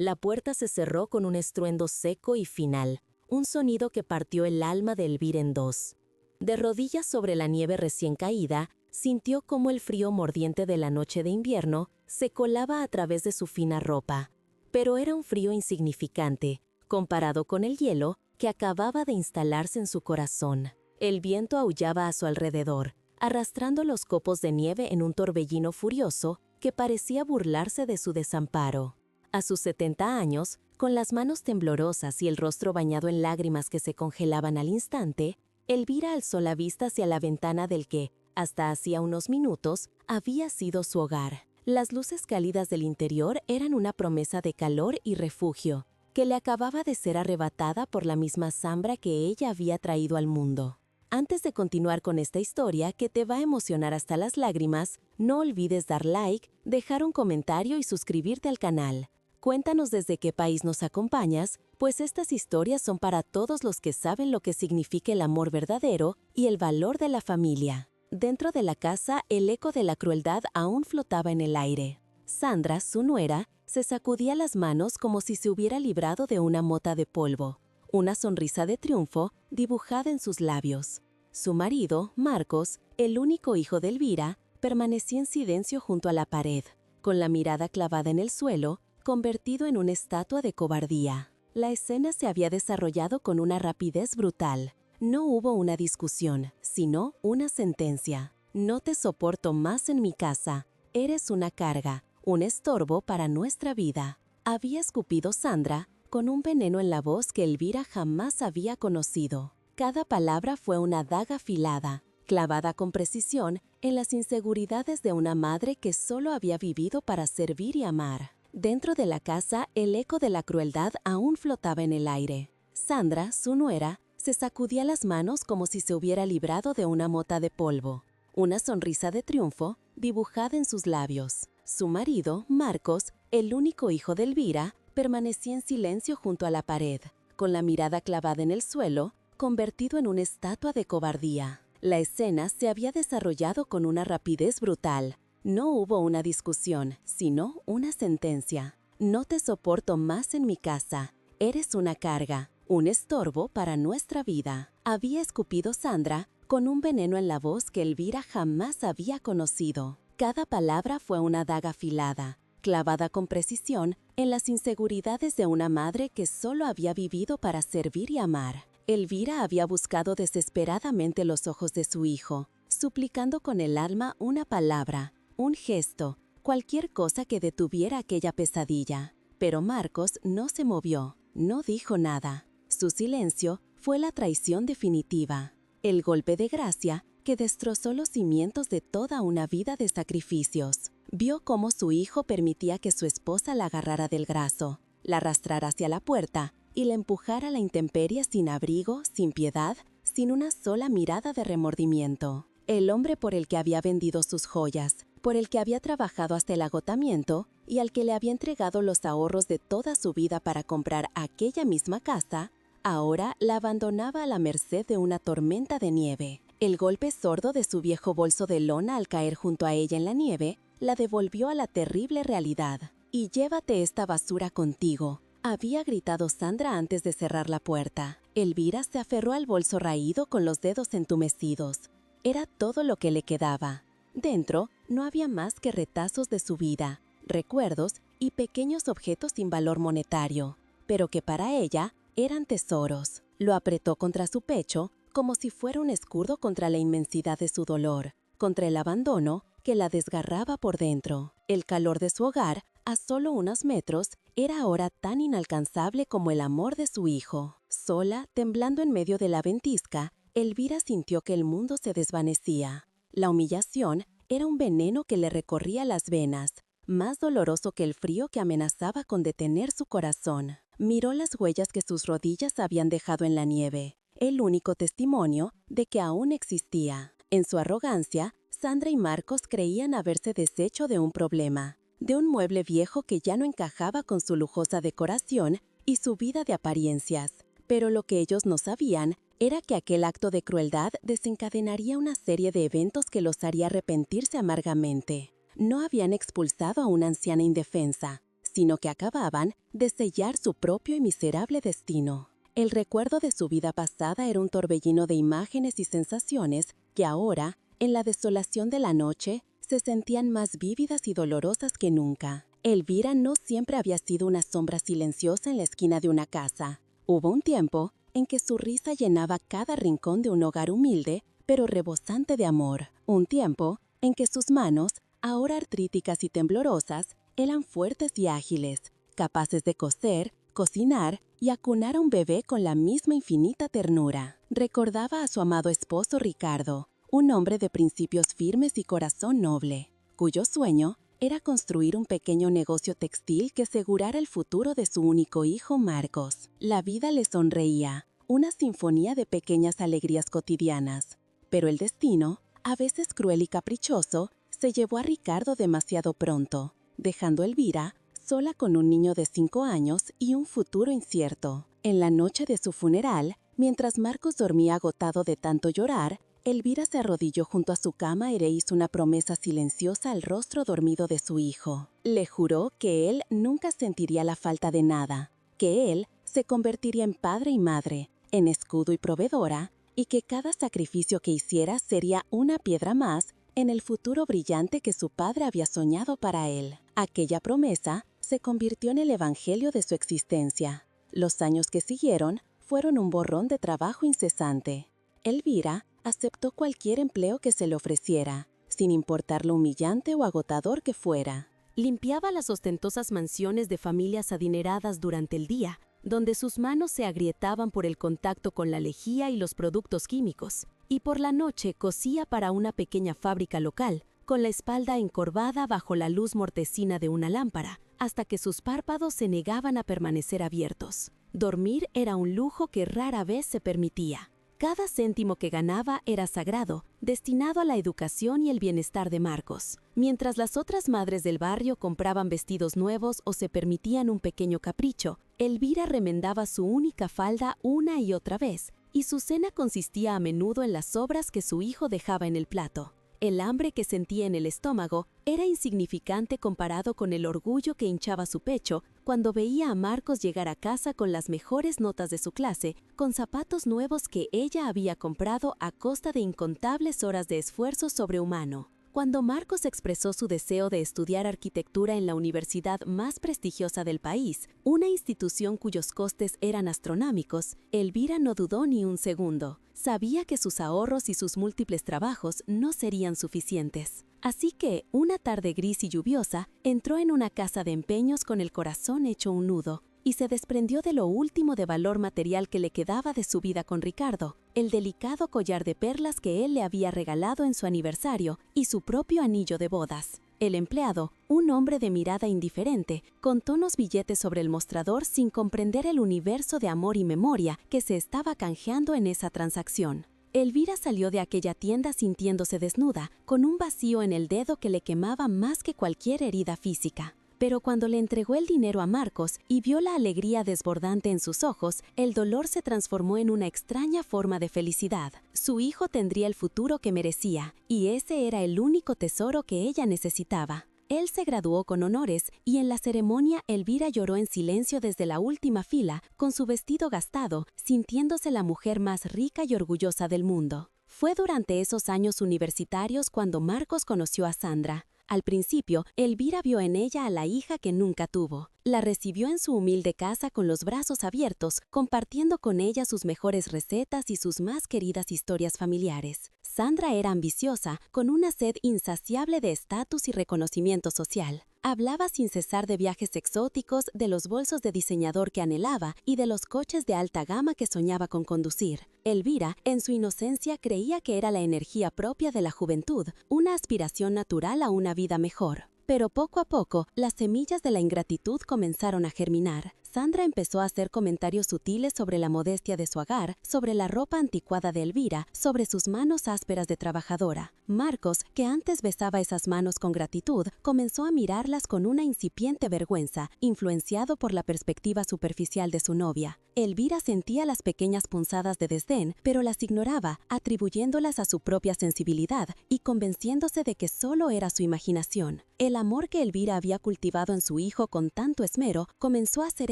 La puerta se cerró con un estruendo seco y final, un sonido que partió el alma de Elvira en dos. De rodillas sobre la nieve recién caída, sintió cómo el frío mordiente de la noche de invierno se colaba a través de su fina ropa. Pero era un frío insignificante, comparado con el hielo que acababa de instalarse en su corazón. El viento aullaba a su alrededor, arrastrando los copos de nieve en un torbellino furioso que parecía burlarse de su desamparo. A sus 70 años, con las manos temblorosas y el rostro bañado en lágrimas que se congelaban al instante, Elvira alzó la vista hacia la ventana del que, hasta hacía unos minutos, había sido su hogar. Las luces cálidas del interior eran una promesa de calor y refugio, que le acababa de ser arrebatada por la misma zambra que ella había traído al mundo. Antes de continuar con esta historia que te va a emocionar hasta las lágrimas, no olvides dar like, dejar un comentario y suscribirte al canal. Cuéntanos desde qué país nos acompañas, pues estas historias son para todos los que saben lo que significa el amor verdadero y el valor de la familia. Dentro de la casa, el eco de la crueldad aún flotaba en el aire. Sandra, su nuera, se sacudía las manos como si se hubiera librado de una mota de polvo, una sonrisa de triunfo dibujada en sus labios. Su marido, Marcos, el único hijo de Elvira, permanecía en silencio junto a la pared, con la mirada clavada en el suelo, convertido en una estatua de cobardía. La escena se había desarrollado con una rapidez brutal. No hubo una discusión, sino una sentencia. No te soporto más en mi casa. Eres una carga, un estorbo para nuestra vida. Había escupido Sandra, con un veneno en la voz que Elvira jamás había conocido. Cada palabra fue una daga afilada, clavada con precisión en las inseguridades de una madre que solo había vivido para servir y amar. Dentro de la casa, el eco de la crueldad aún flotaba en el aire. Sandra, su nuera, se sacudía las manos como si se hubiera librado de una mota de polvo, una sonrisa de triunfo dibujada en sus labios. Su marido, Marcos, el único hijo de Elvira, permanecía en silencio junto a la pared, con la mirada clavada en el suelo, convertido en una estatua de cobardía. La escena se había desarrollado con una rapidez brutal. No hubo una discusión, sino una sentencia. No te soporto más en mi casa. Eres una carga, un estorbo para nuestra vida. Había escupido Sandra con un veneno en la voz que Elvira jamás había conocido. Cada palabra fue una daga afilada, clavada con precisión en las inseguridades de una madre que solo había vivido para servir y amar. Elvira había buscado desesperadamente los ojos de su hijo, suplicando con el alma una palabra, un gesto, cualquier cosa que detuviera aquella pesadilla. Pero Marcos no se movió, no dijo nada. Su silencio fue la traición definitiva, el golpe de gracia que destrozó los cimientos de toda una vida de sacrificios. Vio cómo su hijo permitía que su esposa la agarrara del brazo, la arrastrara hacia la puerta y la empujara a la intemperie sin abrigo, sin piedad, sin una sola mirada de remordimiento. El hombre por el que había vendido sus joyas, por el que había trabajado hasta el agotamiento y al que le había entregado los ahorros de toda su vida para comprar aquella misma casa, ahora la abandonaba a la merced de una tormenta de nieve. El golpe sordo de su viejo bolso de lona al caer junto a ella en la nieve la devolvió a la terrible realidad. «Y llévate esta basura contigo», había gritado Sandra antes de cerrar la puerta. Elvira se aferró al bolso raído con los dedos entumecidos. Era todo lo que le quedaba. Dentro no había más que retazos de su vida, recuerdos y pequeños objetos sin valor monetario, pero que para ella eran tesoros. Lo apretó contra su pecho como si fuera un escudo contra la inmensidad de su dolor, contra el abandono que la desgarraba por dentro. El calor de su hogar, a solo unos metros, era ahora tan inalcanzable como el amor de su hijo. Sola, temblando en medio de la ventisca, Elvira sintió que el mundo se desvanecía. La humillación era un veneno que le recorría las venas, más doloroso que el frío que amenazaba con detener su corazón. Miró las huellas que sus rodillas habían dejado en la nieve, el único testimonio de que aún existía. En su arrogancia, Sandra y Marcos creían haberse deshecho de un problema, de un mueble viejo que ya no encajaba con su lujosa decoración y su vida de apariencias. Pero lo que ellos no sabían era que aquel acto de crueldad desencadenaría una serie de eventos que los haría arrepentirse amargamente. No habían expulsado a una anciana indefensa, sino que acababan de sellar su propio y miserable destino. El recuerdo de su vida pasada era un torbellino de imágenes y sensaciones que ahora, en la desolación de la noche, se sentían más vívidas y dolorosas que nunca. Elvira no siempre había sido una sombra silenciosa en la esquina de una casa. Hubo un tiempo en que su risa llenaba cada rincón de un hogar humilde, pero rebosante de amor. Un tiempo en que sus manos, ahora artríticas y temblorosas, eran fuertes y ágiles, capaces de coser, cocinar y acunar a un bebé con la misma infinita ternura. Recordaba a su amado esposo Ricardo, un hombre de principios firmes y corazón noble, cuyo sueño era construir un pequeño negocio textil que asegurara el futuro de su único hijo Marcos. La vida le sonreía, una sinfonía de pequeñas alegrías cotidianas, pero el destino, a veces cruel y caprichoso, se llevó a Ricardo demasiado pronto, dejando a Elvira sola con un niño de 5 años y un futuro incierto. En la noche de su funeral, mientras Marcos dormía agotado de tanto llorar, Elvira se arrodilló junto a su cama y le hizo una promesa silenciosa al rostro dormido de su hijo. Le juró que él nunca sentiría la falta de nada, que él se convertiría en padre y madre, en escudo y proveedora, y que cada sacrificio que hiciera sería una piedra más en el futuro brillante que su padre había soñado para él. Aquella promesa se convirtió en el evangelio de su existencia. Los años que siguieron fueron un borrón de trabajo incesante. Elvira aceptó cualquier empleo que se le ofreciera, sin importar lo humillante o agotador que fuera. Limpiaba las ostentosas mansiones de familias adineradas durante el día, donde sus manos se agrietaban por el contacto con la lejía y los productos químicos, y por la noche cosía para una pequeña fábrica local, con la espalda encorvada bajo la luz mortecina de una lámpara, hasta que sus párpados se negaban a permanecer abiertos. Dormir era un lujo que rara vez se permitía. Cada céntimo que ganaba era sagrado, destinado a la educación y el bienestar de Marcos. Mientras las otras madres del barrio compraban vestidos nuevos o se permitían un pequeño capricho, Elvira remendaba su única falda una y otra vez, y su cena consistía a menudo en las sobras que su hijo dejaba en el plato. El hambre que sentía en el estómago era insignificante comparado con el orgullo que hinchaba su pecho cuando veía a Marcos llegar a casa con las mejores notas de su clase, con zapatos nuevos que ella había comprado a costa de incontables horas de esfuerzo sobrehumano. Cuando Marcos expresó su deseo de estudiar arquitectura en la universidad más prestigiosa del país, una institución cuyos costes eran astronómicos, Elvira no dudó ni un segundo. Sabía que sus ahorros y sus múltiples trabajos no serían suficientes. Así que, una tarde gris y lluviosa, entró en una casa de empeños con el corazón hecho un nudo, y se desprendió de lo último de valor material que le quedaba de su vida con Ricardo, el delicado collar de perlas que él le había regalado en su aniversario y su propio anillo de bodas. El empleado, un hombre de mirada indiferente, contó unos billetes sobre el mostrador sin comprender el universo de amor y memoria que se estaba canjeando en esa transacción. Elvira salió de aquella tienda sintiéndose desnuda, con un vacío en el dedo que le quemaba más que cualquier herida física. Pero cuando le entregó el dinero a Marcos y vio la alegría desbordante en sus ojos, el dolor se transformó en una extraña forma de felicidad. Su hijo tendría el futuro que merecía, y ese era el único tesoro que ella necesitaba. Él se graduó con honores y en la ceremonia Elvira lloró en silencio desde la última fila, con su vestido gastado, sintiéndose la mujer más rica y orgullosa del mundo. Fue durante esos años universitarios cuando Marcos conoció a Sandra. Al principio, Elvira vio en ella a la hija que nunca tuvo. La recibió en su humilde casa con los brazos abiertos, compartiendo con ella sus mejores recetas y sus más queridas historias familiares. Sandra era ambiciosa, con una sed insaciable de estatus y reconocimiento social. Hablaba sin cesar de viajes exóticos, de los bolsos de diseñador que anhelaba y de los coches de alta gama que soñaba con conducir. Elvira, en su inocencia, creía que era la energía propia de la juventud, una aspiración natural a una vida mejor. Pero poco a poco, las semillas de la ingratitud comenzaron a germinar. Sandra empezó a hacer comentarios sutiles sobre la modestia de su hogar, sobre la ropa anticuada de Elvira, sobre sus manos ásperas de trabajadora. Marcos, que antes besaba esas manos con gratitud, comenzó a mirarlas con una incipiente vergüenza, influenciado por la perspectiva superficial de su novia. Elvira sentía las pequeñas punzadas de desdén, pero las ignoraba, atribuyéndolas a su propia sensibilidad y convenciéndose de que solo era su imaginación. El amor que Elvira había cultivado en su hijo con tanto esmero comenzó a ser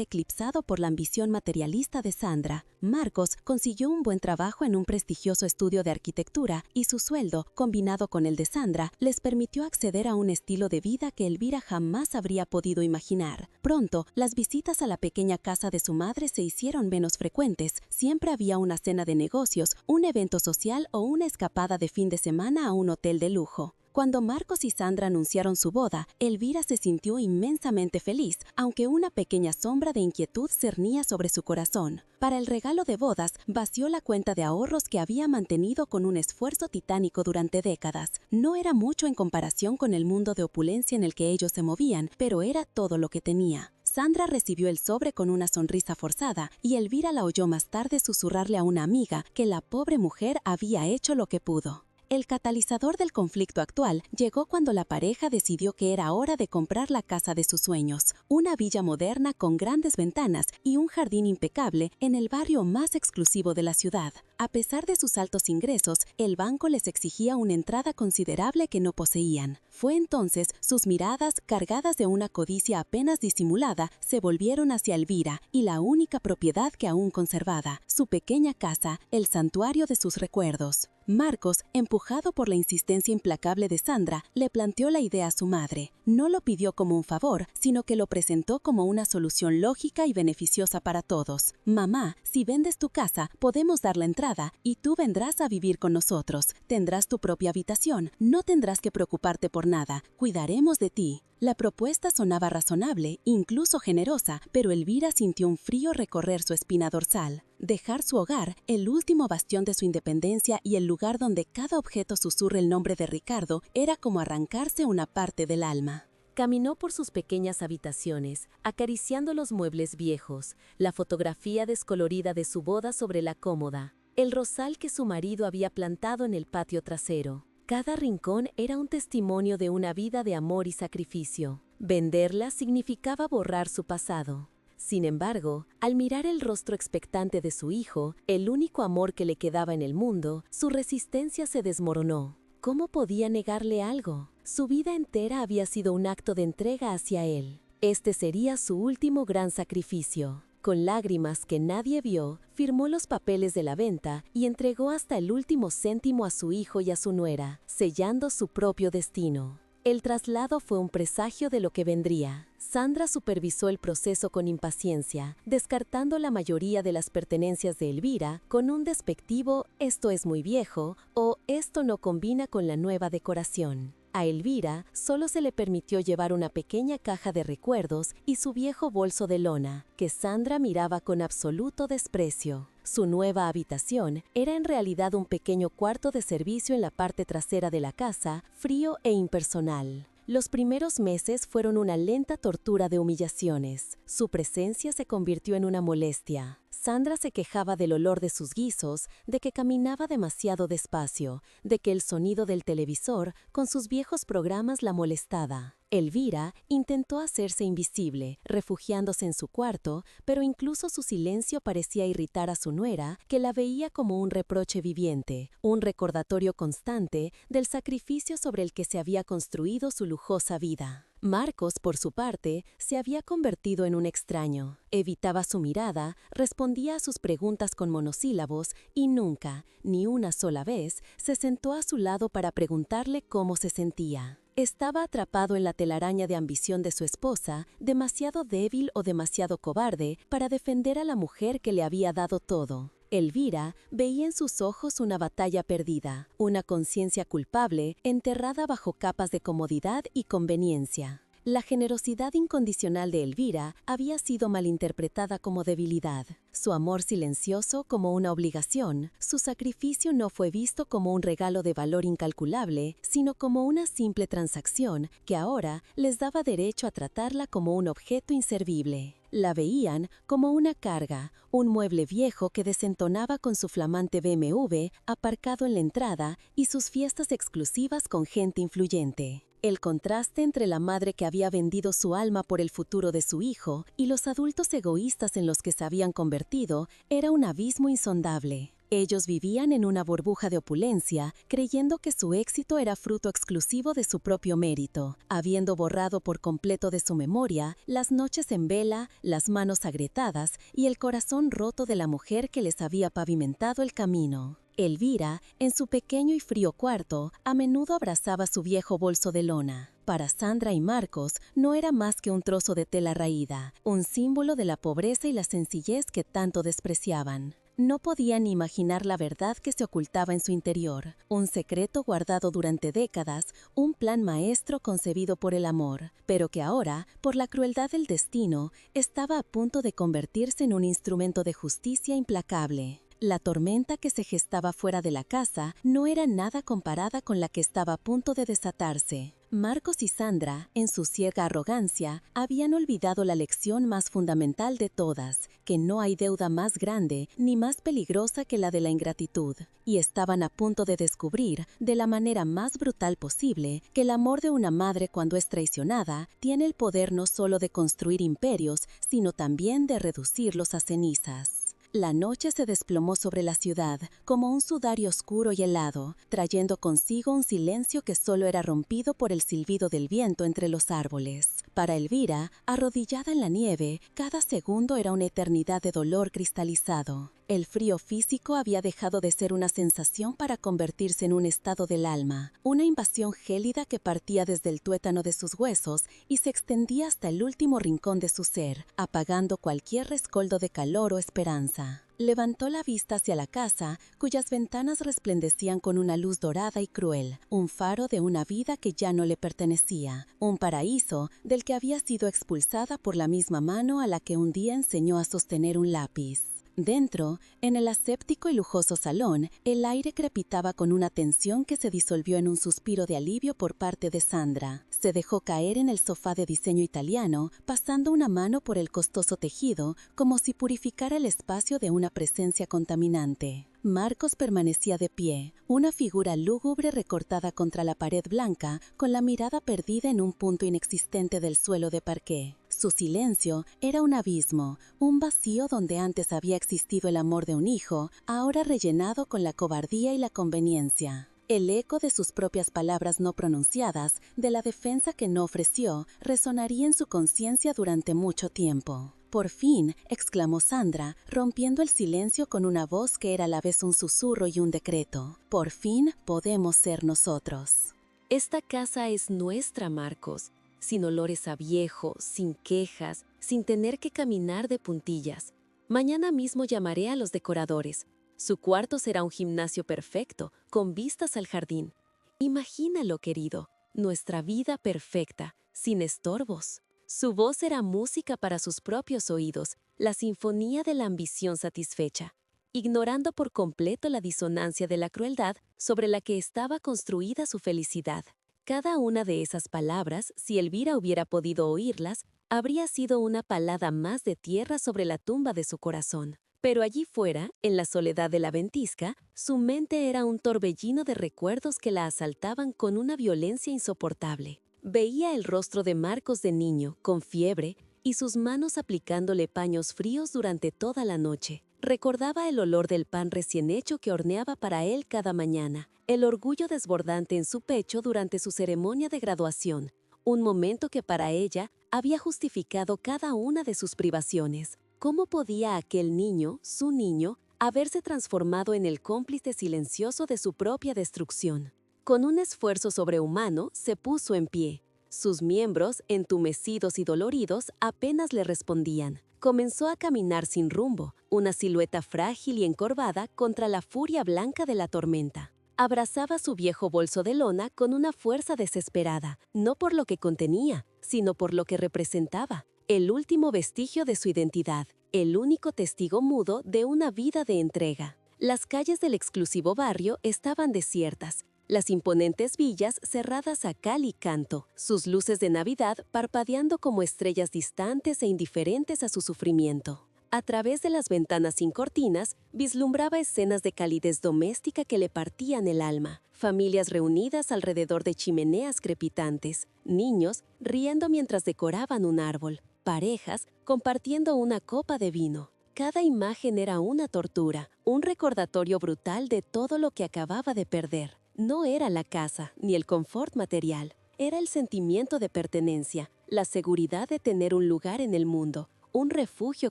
eclipsado por la ambición materialista de Sandra. Marcos consiguió un buen trabajo en un prestigioso estudio de arquitectura y su sueldo, combinado con el de Sandra, les permitió acceder a un estilo de vida que Elvira jamás habría podido imaginar. Pronto, las visitas a la pequeña casa de su madre se hicieron menos frecuentes. Siempre había una cena de negocios, un evento social o una escapada de fin de semana a un hotel de lujo. Cuando Marcos y Sandra anunciaron su boda, Elvira se sintió inmensamente feliz, aunque una pequeña sombra de inquietud cernía sobre su corazón. Para el regalo de bodas, vació la cuenta de ahorros que había mantenido con un esfuerzo titánico durante décadas. No era mucho en comparación con el mundo de opulencia en el que ellos se movían, pero era todo lo que tenía. Sandra recibió el sobre con una sonrisa forzada y Elvira la oyó más tarde susurrarle a una amiga que la pobre mujer había hecho lo que pudo. El catalizador del conflicto actual llegó cuando la pareja decidió que era hora de comprar la casa de sus sueños, una villa moderna con grandes ventanas y un jardín impecable en el barrio más exclusivo de la ciudad. A pesar de sus altos ingresos, el banco les exigía una entrada considerable que no poseían. Fue entonces sus miradas, cargadas de una codicia apenas disimulada, se volvieron hacia Elvira y la única propiedad que aún conservaba, su pequeña casa, el santuario de sus recuerdos. Marcos, empujado por la insistencia implacable de Sandra, le planteó la idea a su madre. No lo pidió como un favor, sino que lo presentó como una solución lógica y beneficiosa para todos. Mamá, si vendes tu casa, podemos dar la entrada y tú vendrás a vivir con nosotros. Tendrás tu propia habitación, no tendrás que preocuparte por nada, cuidaremos de ti. La propuesta sonaba razonable, incluso generosa, pero Elvira sintió un frío recorrer su espina dorsal. Dejar su hogar, el último bastión de su independencia y el lugar donde cada objeto susurra el nombre de Ricardo, era como arrancarse una parte del alma. Caminó por sus pequeñas habitaciones, acariciando los muebles viejos, la fotografía descolorida de su boda sobre la cómoda, el rosal que su marido había plantado en el patio trasero. Cada rincón era un testimonio de una vida de amor y sacrificio. Venderla significaba borrar su pasado. Sin embargo, al mirar el rostro expectante de su hijo, el único amor que le quedaba en el mundo, su resistencia se desmoronó. ¿Cómo podía negarle algo? Su vida entera había sido un acto de entrega hacia él. Este sería su último gran sacrificio. Con lágrimas que nadie vio, firmó los papeles de la venta y entregó hasta el último céntimo a su hijo y a su nuera, sellando su propio destino. El traslado fue un presagio de lo que vendría. Sandra supervisó el proceso con impaciencia, descartando la mayoría de las pertenencias de Elvira con un despectivo «esto es muy viejo» o «esto no combina con la nueva decoración». A Elvira solo se le permitió llevar una pequeña caja de recuerdos y su viejo bolso de lona, que Sandra miraba con absoluto desprecio. Su nueva habitación era en realidad un pequeño cuarto de servicio en la parte trasera de la casa, frío e impersonal. Los primeros meses fueron una lenta tortura de humillaciones. Su presencia se convirtió en una molestia. Sandra se quejaba del olor de sus guisos, de que caminaba demasiado despacio, de que el sonido del televisor con sus viejos programas la molestaba. Elvira intentó hacerse invisible, refugiándose en su cuarto, pero incluso su silencio parecía irritar a su nuera, que la veía como un reproche viviente, un recordatorio constante del sacrificio sobre el que se había construido su lujosa vida. Marcos, por su parte, se había convertido en un extraño. Evitaba su mirada, respondía a sus preguntas con monosílabos y nunca, ni una sola vez, se sentó a su lado para preguntarle cómo se sentía. Estaba atrapado en la telaraña de ambición de su esposa, demasiado débil o demasiado cobarde para defender a la mujer que le había dado todo. Elvira veía en sus ojos una batalla perdida, una conciencia culpable enterrada bajo capas de comodidad y conveniencia. La generosidad incondicional de Elvira había sido malinterpretada como debilidad, su amor silencioso como una obligación, su sacrificio no fue visto como un regalo de valor incalculable, sino como una simple transacción que ahora les daba derecho a tratarla como un objeto inservible. La veían como una carga, un mueble viejo que desentonaba con su flamante BMW aparcado en la entrada y sus fiestas exclusivas con gente influyente. El contraste entre la madre que había vendido su alma por el futuro de su hijo y los adultos egoístas en los que se habían convertido era un abismo insondable. Ellos vivían en una burbuja de opulencia, creyendo que su éxito era fruto exclusivo de su propio mérito, habiendo borrado por completo de su memoria las noches en vela, las manos agrietadas y el corazón roto de la mujer que les había pavimentado el camino. Elvira, en su pequeño y frío cuarto, a menudo abrazaba su viejo bolso de lona. Para Sandra y Marcos no era más que un trozo de tela raída, un símbolo de la pobreza y la sencillez que tanto despreciaban. No podían imaginar la verdad que se ocultaba en su interior, un secreto guardado durante décadas, un plan maestro concebido por el amor, pero que ahora, por la crueldad del destino, estaba a punto de convertirse en un instrumento de justicia implacable. La tormenta que se gestaba fuera de la casa no era nada comparada con la que estaba a punto de desatarse. Marcos y Sandra, en su ciega arrogancia, habían olvidado la lección más fundamental de todas, que no hay deuda más grande ni más peligrosa que la de la ingratitud, y estaban a punto de descubrir, de la manera más brutal posible, que el amor de una madre cuando es traicionada tiene el poder no solo de construir imperios, sino también de reducirlos a cenizas. La noche se desplomó sobre la ciudad, como un sudario oscuro y helado, trayendo consigo un silencio que solo era rompido por el silbido del viento entre los árboles. Para Elvira, arrodillada en la nieve, cada segundo era una eternidad de dolor cristalizado. El frío físico había dejado de ser una sensación para convertirse en un estado del alma, una invasión gélida que partía desde el tuétano de sus huesos y se extendía hasta el último rincón de su ser, apagando cualquier rescoldo de calor o esperanza. Levantó la vista hacia la casa, cuyas ventanas resplandecían con una luz dorada y cruel, un faro de una vida que ya no le pertenecía, un paraíso del que había sido expulsada por la misma mano a la que un día enseñó a sostener un lápiz. Dentro, en el aséptico y lujoso salón, el aire crepitaba con una tensión que se disolvió en un suspiro de alivio por parte de Sandra. Se dejó caer en el sofá de diseño italiano, pasando una mano por el costoso tejido, como si purificara el espacio de una presencia contaminante. Marcos permanecía de pie, una figura lúgubre recortada contra la pared blanca, con la mirada perdida en un punto inexistente del suelo de parqué. Su silencio era un abismo, un vacío donde antes había existido el amor de un hijo, ahora rellenado con la cobardía y la conveniencia. El eco de sus propias palabras no pronunciadas, de la defensa que no ofreció, resonaría en su conciencia durante mucho tiempo. «Por fin», exclamó Sandra, rompiendo el silencio con una voz que era a la vez un susurro y un decreto. «Por fin podemos ser nosotros». Esta casa es nuestra, Marcos, sin olores a viejo, sin quejas, sin tener que caminar de puntillas. Mañana mismo llamaré a los decoradores. Su cuarto será un gimnasio perfecto, con vistas al jardín. Imagínalo, querido, nuestra vida perfecta, sin estorbos. Su voz era música para sus propios oídos, la sinfonía de la ambición satisfecha, ignorando por completo la disonancia de la crueldad sobre la que estaba construida su felicidad. Cada una de esas palabras, si Elvira hubiera podido oírlas, habría sido una palada más de tierra sobre la tumba de su corazón. Pero allí fuera, en la soledad de la ventisca, su mente era un torbellino de recuerdos que la asaltaban con una violencia insoportable. Veía el rostro de Marcos de niño, con fiebre, y sus manos aplicándole paños fríos durante toda la noche. Recordaba el olor del pan recién hecho que horneaba para él cada mañana, el orgullo desbordante en su pecho durante su ceremonia de graduación, un momento que para ella había justificado cada una de sus privaciones. ¿Cómo podía aquel niño, su niño, haberse transformado en el cómplice silencioso de su propia destrucción? Con un esfuerzo sobrehumano, se puso en pie. Sus miembros, entumecidos y doloridos, apenas le respondían. Comenzó a caminar sin rumbo, una silueta frágil y encorvada contra la furia blanca de la tormenta. Abrazaba su viejo bolso de lona con una fuerza desesperada, no por lo que contenía, sino por lo que representaba. El último vestigio de su identidad, el único testigo mudo de una vida de entrega. Las calles del exclusivo barrio estaban desiertas, las imponentes villas cerradas a cal y canto, sus luces de Navidad parpadeando como estrellas distantes e indiferentes a su sufrimiento. A través de las ventanas sin cortinas, vislumbraba escenas de calidez doméstica que le partían el alma, familias reunidas alrededor de chimeneas crepitantes, niños riendo mientras decoraban un árbol, parejas compartiendo una copa de vino. Cada imagen era una tortura, un recordatorio brutal de todo lo que acababa de perder. No era la casa, ni el confort material, era el sentimiento de pertenencia, la seguridad de tener un lugar en el mundo, un refugio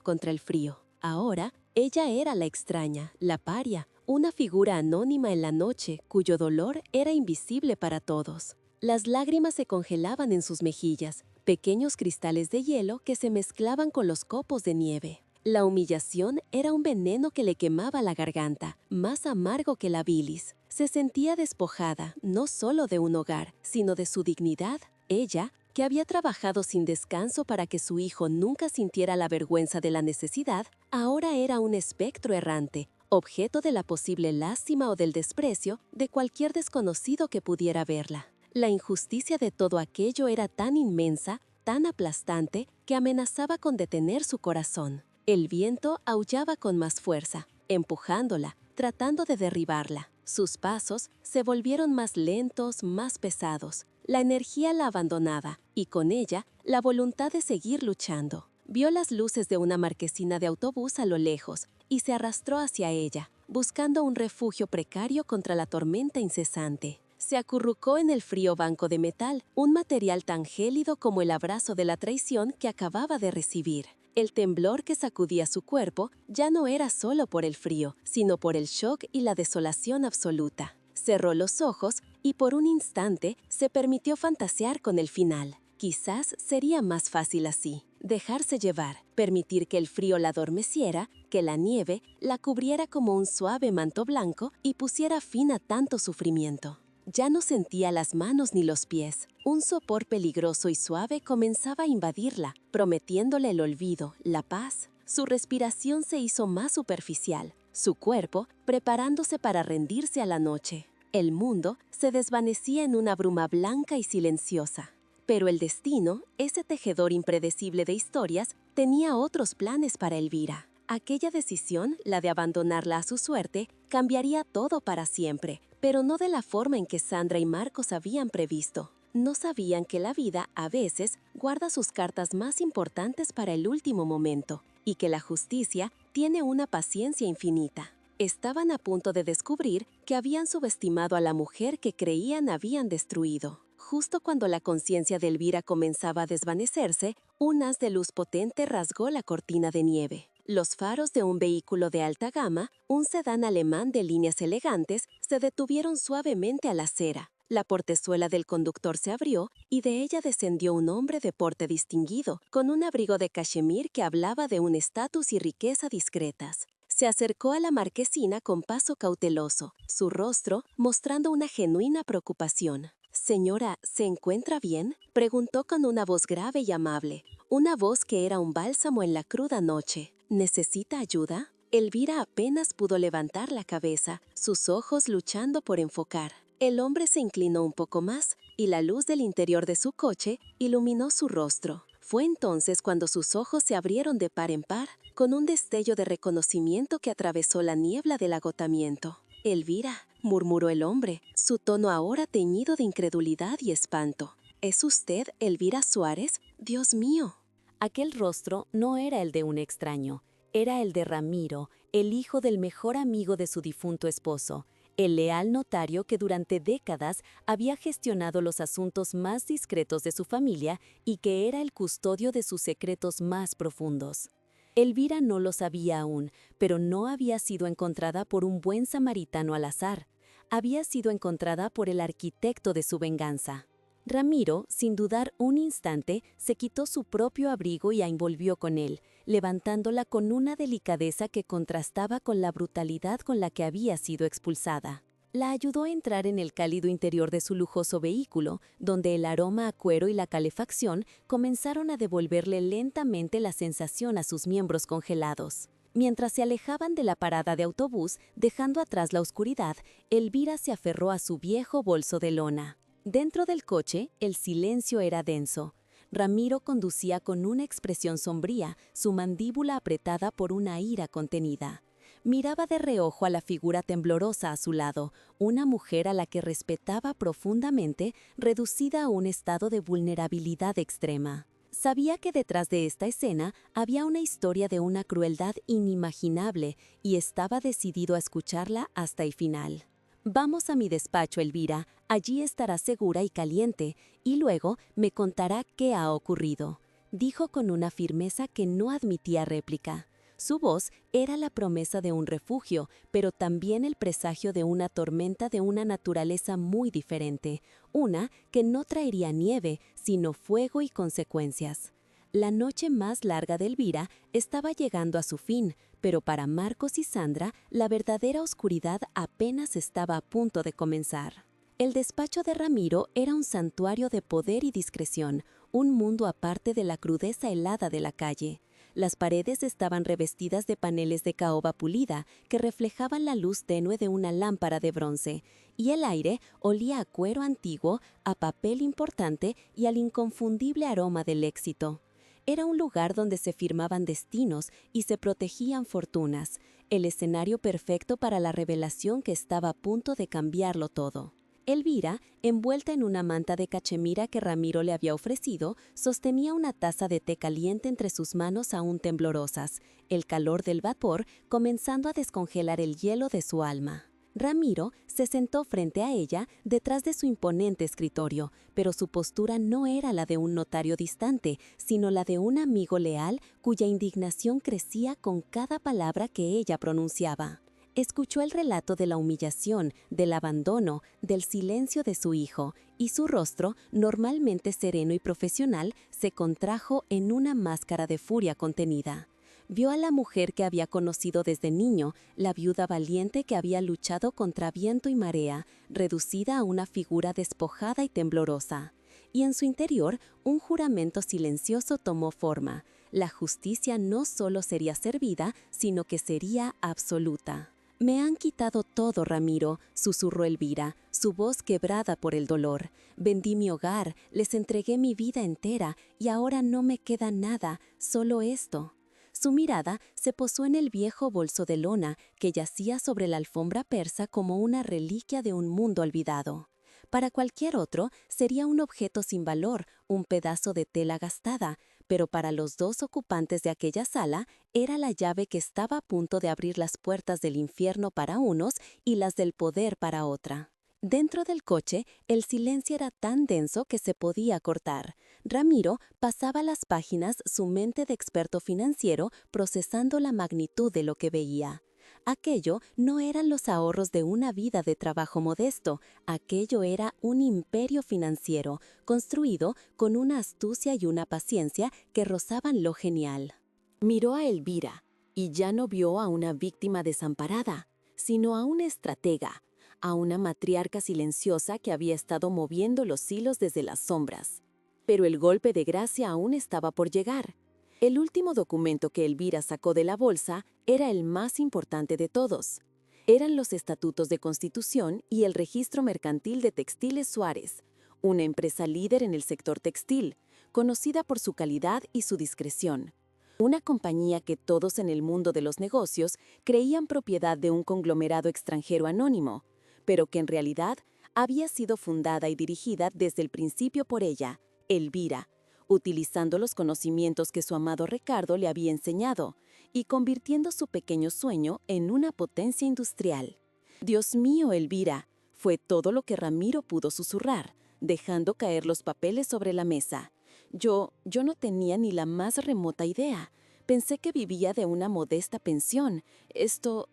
contra el frío. Ahora, ella era la extraña, la paria, una figura anónima en la noche cuyo dolor era invisible para todos. Las lágrimas se congelaban en sus mejillas, pequeños cristales de hielo que se mezclaban con los copos de nieve. La humillación era un veneno que le quemaba la garganta, más amargo que la bilis. Se sentía despojada, no solo de un hogar, sino de su dignidad. Ella, que había trabajado sin descanso para que su hijo nunca sintiera la vergüenza de la necesidad, ahora era un espectro errante, objeto de la posible lástima o del desprecio de cualquier desconocido que pudiera verla. La injusticia de todo aquello era tan inmensa, tan aplastante, que amenazaba con detener su corazón. El viento aullaba con más fuerza, empujándola, tratando de derribarla. Sus pasos se volvieron más lentos, más pesados. La energía la abandonaba, y con ella, la voluntad de seguir luchando. Vio las luces de una marquesina de autobús a lo lejos, y se arrastró hacia ella, buscando un refugio precario contra la tormenta incesante. Se acurrucó en el frío banco de metal, un material tan gélido como el abrazo de la traición que acababa de recibir. El temblor que sacudía su cuerpo ya no era solo por el frío, sino por el shock y la desolación absoluta. Cerró los ojos y por un instante se permitió fantasear con el final. Quizás sería más fácil así, dejarse llevar, permitir que el frío la adormeciera, que la nieve la cubriera como un suave manto blanco y pusiera fin a tanto sufrimiento. Ya no sentía las manos ni los pies. Un sopor peligroso y suave comenzaba a invadirla, prometiéndole el olvido, la paz. Su respiración se hizo más superficial, su cuerpo preparándose para rendirse a la noche. El mundo se desvanecía en una bruma blanca y silenciosa. Pero el destino, ese tejedor impredecible de historias, tenía otros planes para Elvira. Aquella decisión, la de abandonarla a su suerte, cambiaría todo para siempre, pero no de la forma en que Sandra y Marcos habían previsto. No sabían que la vida, a veces, guarda sus cartas más importantes para el último momento, y que la justicia tiene una paciencia infinita. Estaban a punto de descubrir que habían subestimado a la mujer que creían habían destruido. Justo cuando la conciencia de Elvira comenzaba a desvanecerse, un haz de luz potente rasgó la cortina de nieve. Los faros de un vehículo de alta gama, un sedán alemán de líneas elegantes, se detuvieron suavemente a la acera. La portezuela del conductor se abrió y de ella descendió un hombre de porte distinguido, con un abrigo de cachemir que hablaba de un estatus y riqueza discretas. Se acercó a la marquesina con paso cauteloso, su rostro mostrando una genuina preocupación. «Señora, ¿se encuentra bien?», preguntó con una voz grave y amable, una voz que era un bálsamo en la cruda noche. «¿Necesita ayuda?». Elvira apenas pudo levantar la cabeza, sus ojos luchando por enfocar. El hombre se inclinó un poco más, y la luz del interior de su coche iluminó su rostro. Fue entonces cuando sus ojos se abrieron de par en par, con un destello de reconocimiento que atravesó la niebla del agotamiento. «Elvira», murmuró el hombre, su tono ahora teñido de incredulidad y espanto. «¿Es usted Elvira Suárez? Dios mío». Aquel rostro no era el de un extraño, era el de Ramiro, el hijo del mejor amigo de su difunto esposo, el leal notario que durante décadas había gestionado los asuntos más discretos de su familia y que era el custodio de sus secretos más profundos. Elvira no lo sabía aún, pero no había sido encontrada por un buen samaritano al azar. Había sido encontrada por el arquitecto de su venganza. Ramiro, sin dudar un instante, se quitó su propio abrigo y la envolvió con él, levantándola con una delicadeza que contrastaba con la brutalidad con la que había sido expulsada. La ayudó a entrar en el cálido interior de su lujoso vehículo, donde el aroma a cuero y la calefacción comenzaron a devolverle lentamente la sensación a sus miembros congelados. Mientras se alejaban de la parada de autobús, dejando atrás la oscuridad, Elvira se aferró a su viejo bolso de lona. Dentro del coche, el silencio era denso. Ramiro conducía con una expresión sombría, su mandíbula apretada por una ira contenida. Miraba de reojo a la figura temblorosa a su lado, una mujer a la que respetaba profundamente, reducida a un estado de vulnerabilidad extrema. Sabía que detrás de esta escena había una historia de una crueldad inimaginable y estaba decidido a escucharla hasta el final. «Vamos a mi despacho, Elvira, allí estará segura y caliente, y luego me contará qué ha ocurrido», dijo con una firmeza que no admitía réplica. Su voz era la promesa de un refugio, pero también el presagio de una tormenta de una naturaleza muy diferente, una que no traería nieve, sino fuego y consecuencias. La noche más larga de Elvira estaba llegando a su fin, pero para Marcos y Sandra, la verdadera oscuridad apenas estaba a punto de comenzar. El despacho de Ramiro era un santuario de poder y discreción, un mundo aparte de la crudeza helada de la calle. Las paredes estaban revestidas de paneles de caoba pulida que reflejaban la luz tenue de una lámpara de bronce, y el aire olía a cuero antiguo, a papel importante y al inconfundible aroma del éxito. Era un lugar donde se firmaban destinos y se protegían fortunas, el escenario perfecto para la revelación que estaba a punto de cambiarlo todo. Elvira, envuelta en una manta de cachemira que Ramiro le había ofrecido, sostenía una taza de té caliente entre sus manos aún temblorosas, el calor del vapor comenzando a descongelar el hielo de su alma. Ramiro se sentó frente a ella detrás de su imponente escritorio, pero su postura no era la de un notario distante, sino la de un amigo leal cuya indignación crecía con cada palabra que ella pronunciaba. Escuchó el relato de la humillación, del abandono, del silencio de su hijo, y su rostro, normalmente sereno y profesional, se contrajo en una máscara de furia contenida. Vio a la mujer que había conocido desde niño, la viuda valiente que había luchado contra viento y marea, reducida a una figura despojada y temblorosa. Y en su interior, un juramento silencioso tomó forma. La justicia no solo sería servida, sino que sería absoluta. «Me han quitado todo, Ramiro», susurró Elvira, su voz quebrada por el dolor. «Vendí mi hogar, les entregué mi vida entera, y ahora no me queda nada, solo esto». Su mirada se posó en el viejo bolso de lona que yacía sobre la alfombra persa como una reliquia de un mundo olvidado. Para cualquier otro sería un objeto sin valor, un pedazo de tela gastada, pero para los dos ocupantes de aquella sala era la llave que estaba a punto de abrir las puertas del infierno para unos y las del poder para otra. Dentro del coche, el silencio era tan denso que se podía cortar. Ramiro pasaba las páginas, su mente de experto financiero, procesando la magnitud de lo que veía. Aquello no eran los ahorros de una vida de trabajo modesto, aquello era un imperio financiero, construido con una astucia y una paciencia que rozaban lo genial. Miró a Elvira, y ya no vio a una víctima desamparada, sino a una estratega, a una matriarca silenciosa que había estado moviendo los hilos desde las sombras. Pero el golpe de gracia aún estaba por llegar. El último documento que Elvira sacó de la bolsa era el más importante de todos. Eran los estatutos de constitución y el registro mercantil de Textiles Suárez, una empresa líder en el sector textil, conocida por su calidad y su discreción. Una compañía que todos en el mundo de los negocios creían propiedad de un conglomerado extranjero anónimo, pero que en realidad había sido fundada y dirigida desde el principio por ella, Elvira, utilizando los conocimientos que su amado Ricardo le había enseñado y convirtiendo su pequeño sueño en una potencia industrial. «Dios mío, Elvira», fue todo lo que Ramiro pudo susurrar, dejando caer los papeles sobre la mesa. Yo no tenía ni la más remota idea. Pensé que vivía de una modesta pensión. Esto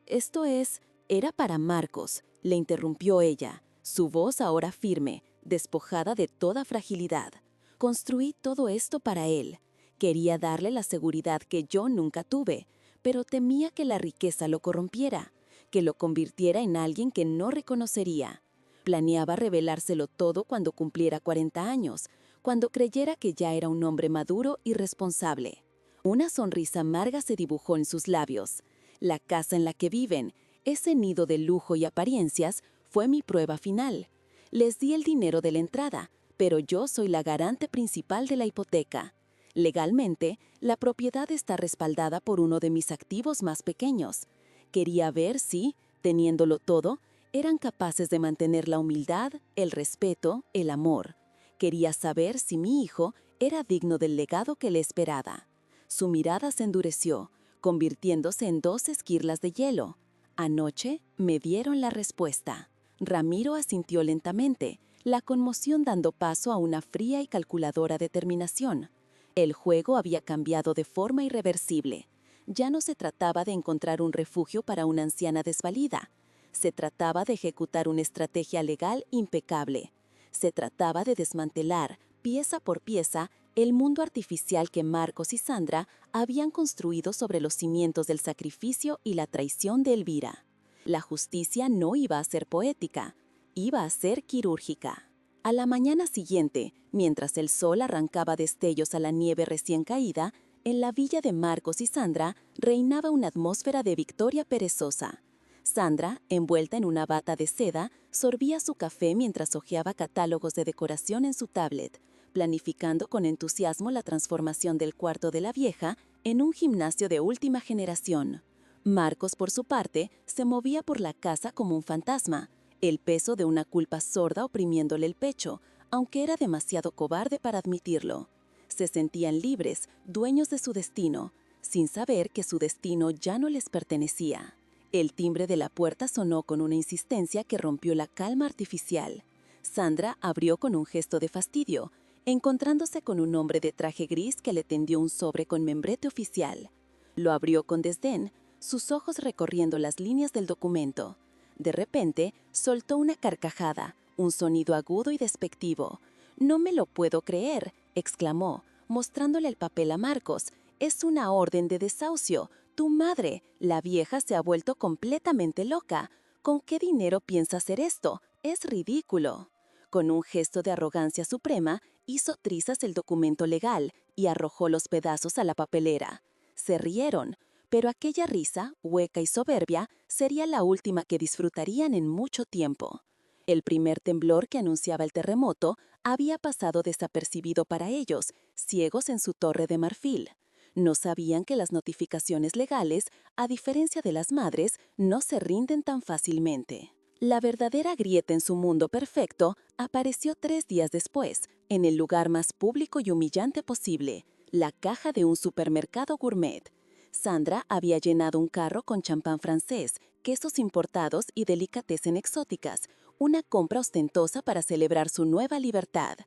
es... Era para Marcos», le interrumpió ella, su voz ahora firme, despojada de toda fragilidad. «Construí todo esto para él. Quería darle la seguridad que yo nunca tuve, pero temía que la riqueza lo corrompiera, que lo convirtiera en alguien que no reconocería. Planeaba revelárselo todo cuando cumpliera 40 años, cuando creyera que ya era un hombre maduro y responsable. Una sonrisa amarga se dibujó en sus labios. La casa en la que viven, ese nido de lujo y apariencias, fue mi prueba final. Les di el dinero de la entrada, pero yo soy la garante principal de la hipoteca. Legalmente, la propiedad está respaldada por uno de mis activos más pequeños. Quería ver si, teniéndolo todo, eran capaces de mantener la humildad, el respeto, el amor. Quería saber si mi hijo era digno del legado que le esperaba. Su mirada se endureció, convirtiéndose en 2 esquirlas de hielo. Anoche me dieron la respuesta. Ramiro asintió lentamente, la conmoción dando paso a una fría y calculadora determinación. El juego había cambiado de forma irreversible. Ya no se trataba de encontrar un refugio para una anciana desvalida. Se trataba de ejecutar una estrategia legal impecable. Se trataba de desmantelar, pieza por pieza, el mundo artificial que Marcos y Sandra habían construido sobre los cimientos del sacrificio y la traición de Elvira. La justicia no iba a ser poética, iba a ser quirúrgica. A la mañana siguiente, mientras el sol arrancaba destellos a la nieve recién caída, en la villa de Marcos y Sandra reinaba una atmósfera de victoria perezosa. Sandra, envuelta en una bata de seda, sorbía su café mientras hojeaba catálogos de decoración en su tablet, planificando con entusiasmo la transformación del cuarto de la vieja en un gimnasio de última generación. Marcos, por su parte, se movía por la casa como un fantasma, el peso de una culpa sorda oprimiéndole el pecho, aunque era demasiado cobarde para admitirlo. Se sentían libres, dueños de su destino, sin saber que su destino ya no les pertenecía. El timbre de la puerta sonó con una insistencia que rompió la calma artificial. Sandra abrió con un gesto de fastidio, encontrándose con un hombre de traje gris que le tendió un sobre con membrete oficial. Lo abrió con desdén, sus ojos recorriendo las líneas del documento. De repente, soltó una carcajada, un sonido agudo y despectivo. «No me lo puedo creer», exclamó, mostrándole el papel a Marcos. «Es una orden de desahucio. Tu madre, la vieja, se ha vuelto completamente loca. ¿Con qué dinero piensa hacer esto? Es ridículo». Con un gesto de arrogancia suprema, hizo trizas el documento legal y arrojó los pedazos a la papelera. Se rieron, pero aquella risa, hueca y soberbia, sería la última que disfrutarían en mucho tiempo. El primer temblor que anunciaba el terremoto había pasado desapercibido para ellos, ciegos en su torre de marfil. No sabían que las notificaciones legales, a diferencia de las madres, no se rinden tan fácilmente. La verdadera grieta en su mundo perfecto apareció 3 días después, en el lugar más público y humillante posible, la caja de un supermercado gourmet. Sandra había llenado un carro con champán francés, quesos importados y delicatessen exóticas, una compra ostentosa para celebrar su nueva libertad.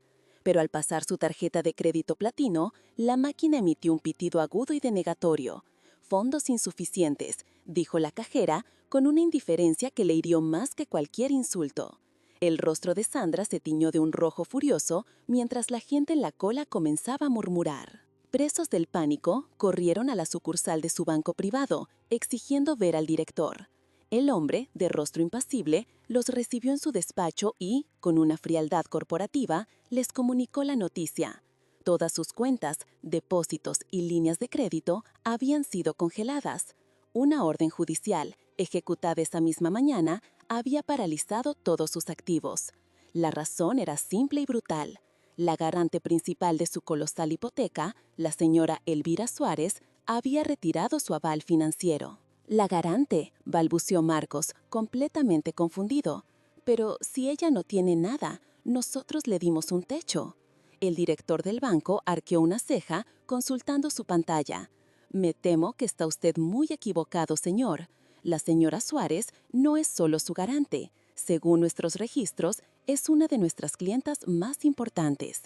Pero al pasar su tarjeta de crédito platino, la máquina emitió un pitido agudo y denegatorio. «Fondos insuficientes», dijo la cajera, con una indiferencia que le hirió más que cualquier insulto. El rostro de Sandra se tiñó de un rojo furioso, mientras la gente en la cola comenzaba a murmurar. Presos del pánico, corrieron a la sucursal de su banco privado, exigiendo ver al director. El hombre, de rostro impasible, los recibió en su despacho y, con una frialdad corporativa, les comunicó la noticia. Todas sus cuentas, depósitos y líneas de crédito habían sido congeladas. Una orden judicial, ejecutada esa misma mañana, había paralizado todos sus activos. La razón era simple y brutal. La garante principal de su colosal hipoteca, la señora Elvira Suárez, había retirado su aval financiero. «La garante», balbuceó Marcos, completamente confundido. «Pero si ella no tiene nada, nosotros le dimos un techo». El director del banco arqueó una ceja, consultando su pantalla. «Me temo que está usted muy equivocado, señor. La señora Suárez no es solo su garante. Según nuestros registros, es una de nuestras clientas más importantes.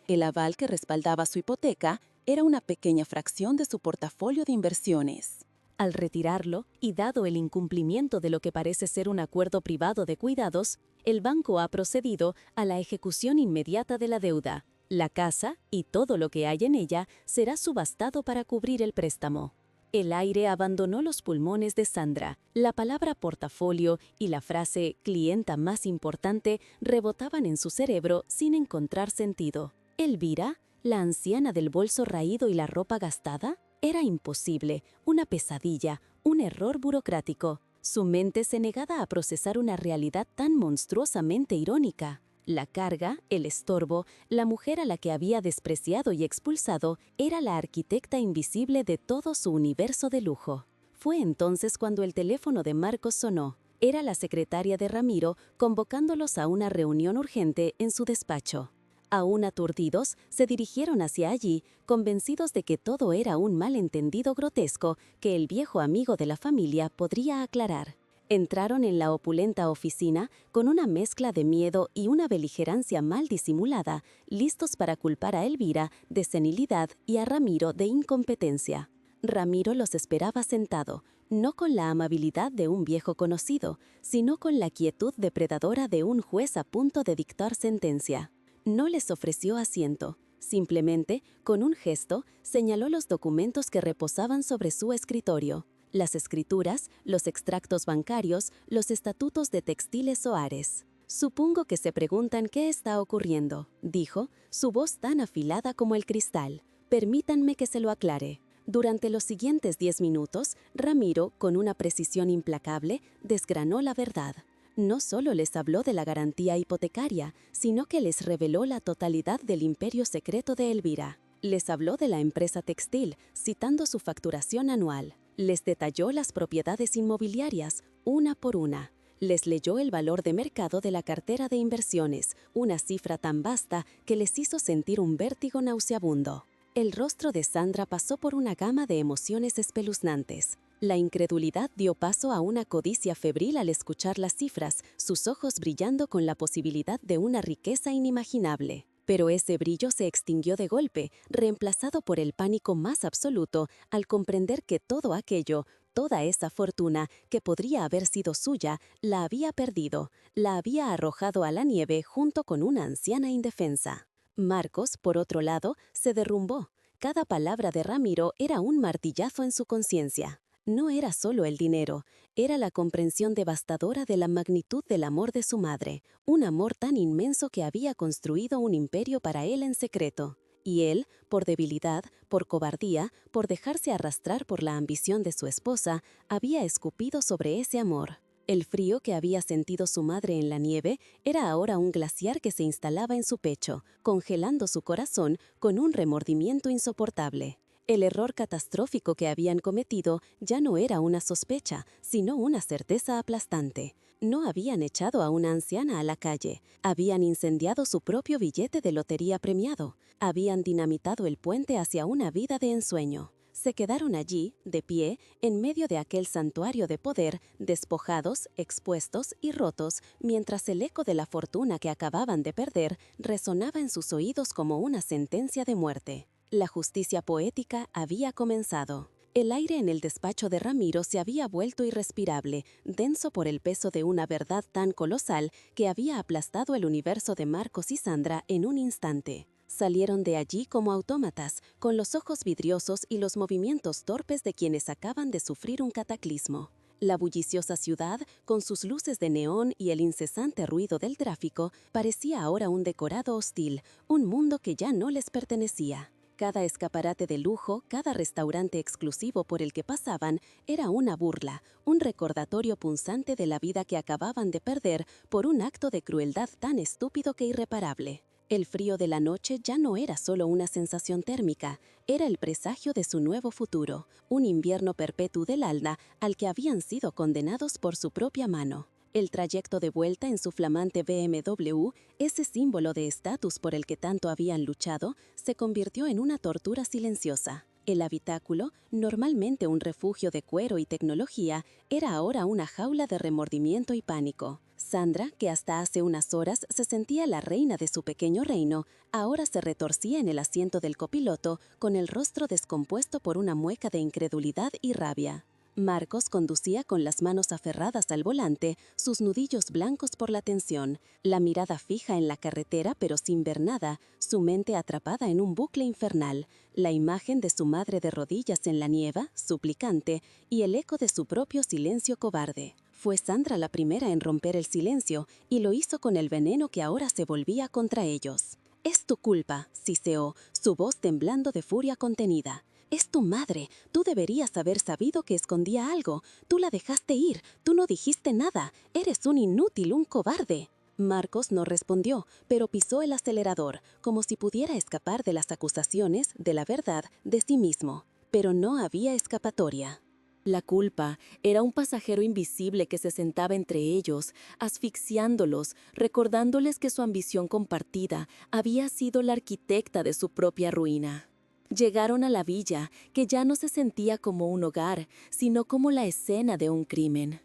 El aval que respaldaba su hipoteca era una pequeña fracción de su portafolio de inversiones». Al retirarlo, y dado el incumplimiento de lo que parece ser un acuerdo privado de cuidados, el banco ha procedido a la ejecución inmediata de la deuda. La casa y todo lo que hay en ella será subastado para cubrir el préstamo. El aire abandonó los pulmones de Sandra. La palabra portafolio y la frase clienta más importante rebotaban en su cerebro sin encontrar sentido. ¿Elvira, la anciana del bolso raído y la ropa gastada? Era imposible, una pesadilla, un error burocrático. Su mente se negaba a procesar una realidad tan monstruosamente irónica. La carga, el estorbo, la mujer a la que había despreciado y expulsado, era la arquitecta invisible de todo su universo de lujo. Fue entonces cuando el teléfono de Marcos sonó. Era la secretaria de Ramiro convocándolos a una reunión urgente en su despacho. Aún aturdidos, se dirigieron hacia allí, convencidos de que todo era un malentendido grotesco que el viejo amigo de la familia podría aclarar. Entraron en la opulenta oficina con una mezcla de miedo y una beligerancia mal disimulada, listos para culpar a Elvira de senilidad y a Ramiro de incompetencia. Ramiro los esperaba sentado, no con la amabilidad de un viejo conocido, sino con la quietud depredadora de un juez a punto de dictar sentencia. No les ofreció asiento. Simplemente, con un gesto, señaló los documentos que reposaban sobre su escritorio. Las escrituras, los extractos bancarios, los estatutos de Textiles Soares. «Supongo que se preguntan qué está ocurriendo», dijo, su voz tan afilada como el cristal. «Permítanme que se lo aclare». Durante los siguientes 10 minutos, Ramiro, con una precisión implacable, desgranó la verdad. No solo les habló de la garantía hipotecaria, sino que les reveló la totalidad del imperio secreto de Elvira. Les habló de la empresa textil, citando su facturación anual. Les detalló las propiedades inmobiliarias, una por una. Les leyó el valor de mercado de la cartera de inversiones, una cifra tan vasta que les hizo sentir un vértigo nauseabundo. El rostro de Sandra pasó por una gama de emociones espeluznantes. La incredulidad dio paso a una codicia febril al escuchar las cifras, sus ojos brillando con la posibilidad de una riqueza inimaginable. Pero ese brillo se extinguió de golpe, reemplazado por el pánico más absoluto al comprender que todo aquello, toda esa fortuna que podría haber sido suya, la había perdido, la había arrojado a la nieve junto con una anciana indefensa. Marcos, por otro lado, se derrumbó. Cada palabra de Ramiro era un martillazo en su conciencia. No era solo el dinero, era la comprensión devastadora de la magnitud del amor de su madre, un amor tan inmenso que había construido un imperio para él en secreto. Y él, por debilidad, por cobardía, por dejarse arrastrar por la ambición de su esposa, había escupido sobre ese amor. El frío que había sentido su madre en la nieve era ahora un glaciar que se instalaba en su pecho, congelando su corazón con un remordimiento insoportable. El error catastrófico que habían cometido ya no era una sospecha, sino una certeza aplastante. No habían echado a una anciana a la calle, habían incendiado su propio billete de lotería premiado, habían dinamitado el puente hacia una vida de ensueño. Se quedaron allí, de pie, en medio de aquel santuario de poder, despojados, expuestos y rotos, mientras el eco de la fortuna que acababan de perder resonaba en sus oídos como una sentencia de muerte. La justicia poética había comenzado. El aire en el despacho de Ramiro se había vuelto irrespirable, denso por el peso de una verdad tan colosal que había aplastado el universo de Marcos y Sandra en un instante. Salieron de allí como autómatas, con los ojos vidriosos y los movimientos torpes de quienes acaban de sufrir un cataclismo. La bulliciosa ciudad, con sus luces de neón y el incesante ruido del tráfico, parecía ahora un decorado hostil, un mundo que ya no les pertenecía. Cada escaparate de lujo, cada restaurante exclusivo por el que pasaban, era una burla, un recordatorio punzante de la vida que acababan de perder por un acto de crueldad tan estúpido que irreparable. El frío de la noche ya no era solo una sensación térmica, era el presagio de su nuevo futuro, un invierno perpetuo del alma al que habían sido condenados por su propia mano. El trayecto de vuelta en su flamante BMW, ese símbolo de estatus por el que tanto habían luchado, se convirtió en una tortura silenciosa. El habitáculo, normalmente un refugio de cuero y tecnología, era ahora una jaula de remordimiento y pánico. Sandra, que hasta hace unas horas se sentía la reina de su pequeño reino, ahora se retorcía en el asiento del copiloto con el rostro descompuesto por una mueca de incredulidad y rabia. Marcos conducía con las manos aferradas al volante, sus nudillos blancos por la tensión, la mirada fija en la carretera pero sin ver nada, su mente atrapada en un bucle infernal, la imagen de su madre de rodillas en la nieve, suplicante, y el eco de su propio silencio cobarde. Fue Sandra la primera en romper el silencio, y lo hizo con el veneno que ahora se volvía contra ellos. «Es tu culpa», siseó, su voz temblando de furia contenida. Es tu madre. Tú deberías haber sabido que escondía algo. Tú la dejaste ir. Tú no dijiste nada. Eres un inútil, un cobarde. Marcos no respondió, pero pisó el acelerador, como si pudiera escapar de las acusaciones, de la verdad, de sí mismo. Pero no había escapatoria. La culpa era un pasajero invisible que se sentaba entre ellos, asfixiándolos, recordándoles que su ambición compartida había sido la arquitecta de su propia ruina. Llegaron a la villa, que ya no se sentía como un hogar, sino como la escena de un crimen.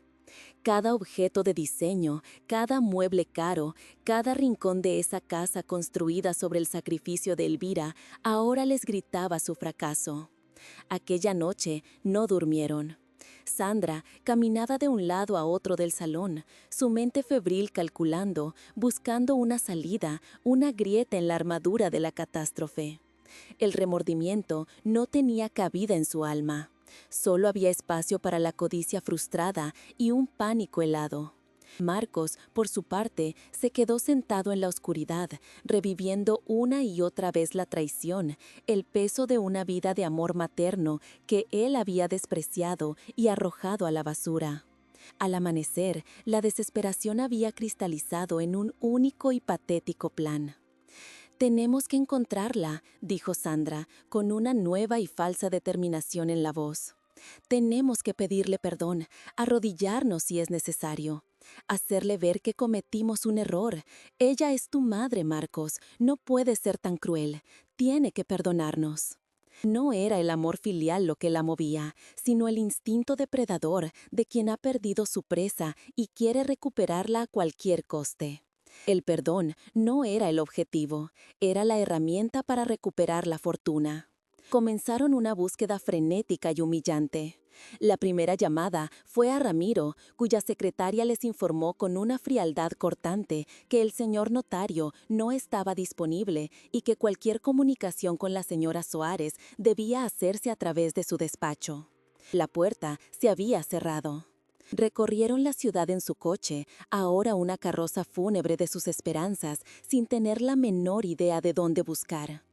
Cada objeto de diseño, cada mueble caro, cada rincón de esa casa construida sobre el sacrificio de Elvira, ahora les gritaba su fracaso. Aquella noche no durmieron. Sandra caminaba de un lado a otro del salón, su mente febril calculando, buscando una salida, una grieta en la armadura de la catástrofe. El remordimiento no tenía cabida en su alma. Solo había espacio para la codicia frustrada y un pánico helado. Marcos, por su parte, se quedó sentado en la oscuridad, reviviendo una y otra vez la traición, el peso de una vida de amor materno que él había despreciado y arrojado a la basura. Al amanecer, la desesperación había cristalizado en un único y patético plan. «Tenemos que encontrarla», dijo Sandra, con una nueva y falsa determinación en la voz. «Tenemos que pedirle perdón, arrodillarnos si es necesario. Hacerle ver que cometimos un error. Ella es tu madre, Marcos. No puede ser tan cruel. Tiene que perdonarnos». No era el amor filial lo que la movía, sino el instinto depredador de quien ha perdido su presa y quiere recuperarla a cualquier coste. El perdón no era el objetivo, era la herramienta para recuperar la fortuna. Comenzaron una búsqueda frenética y humillante. La primera llamada fue a Ramiro, cuya secretaria les informó con una frialdad cortante que el señor notario no estaba disponible y que cualquier comunicación con la señora Soares debía hacerse a través de su despacho. La puerta se había cerrado. Recorrieron la ciudad en su coche, ahora una carroza fúnebre de sus esperanzas, sin tener la menor idea de dónde buscar.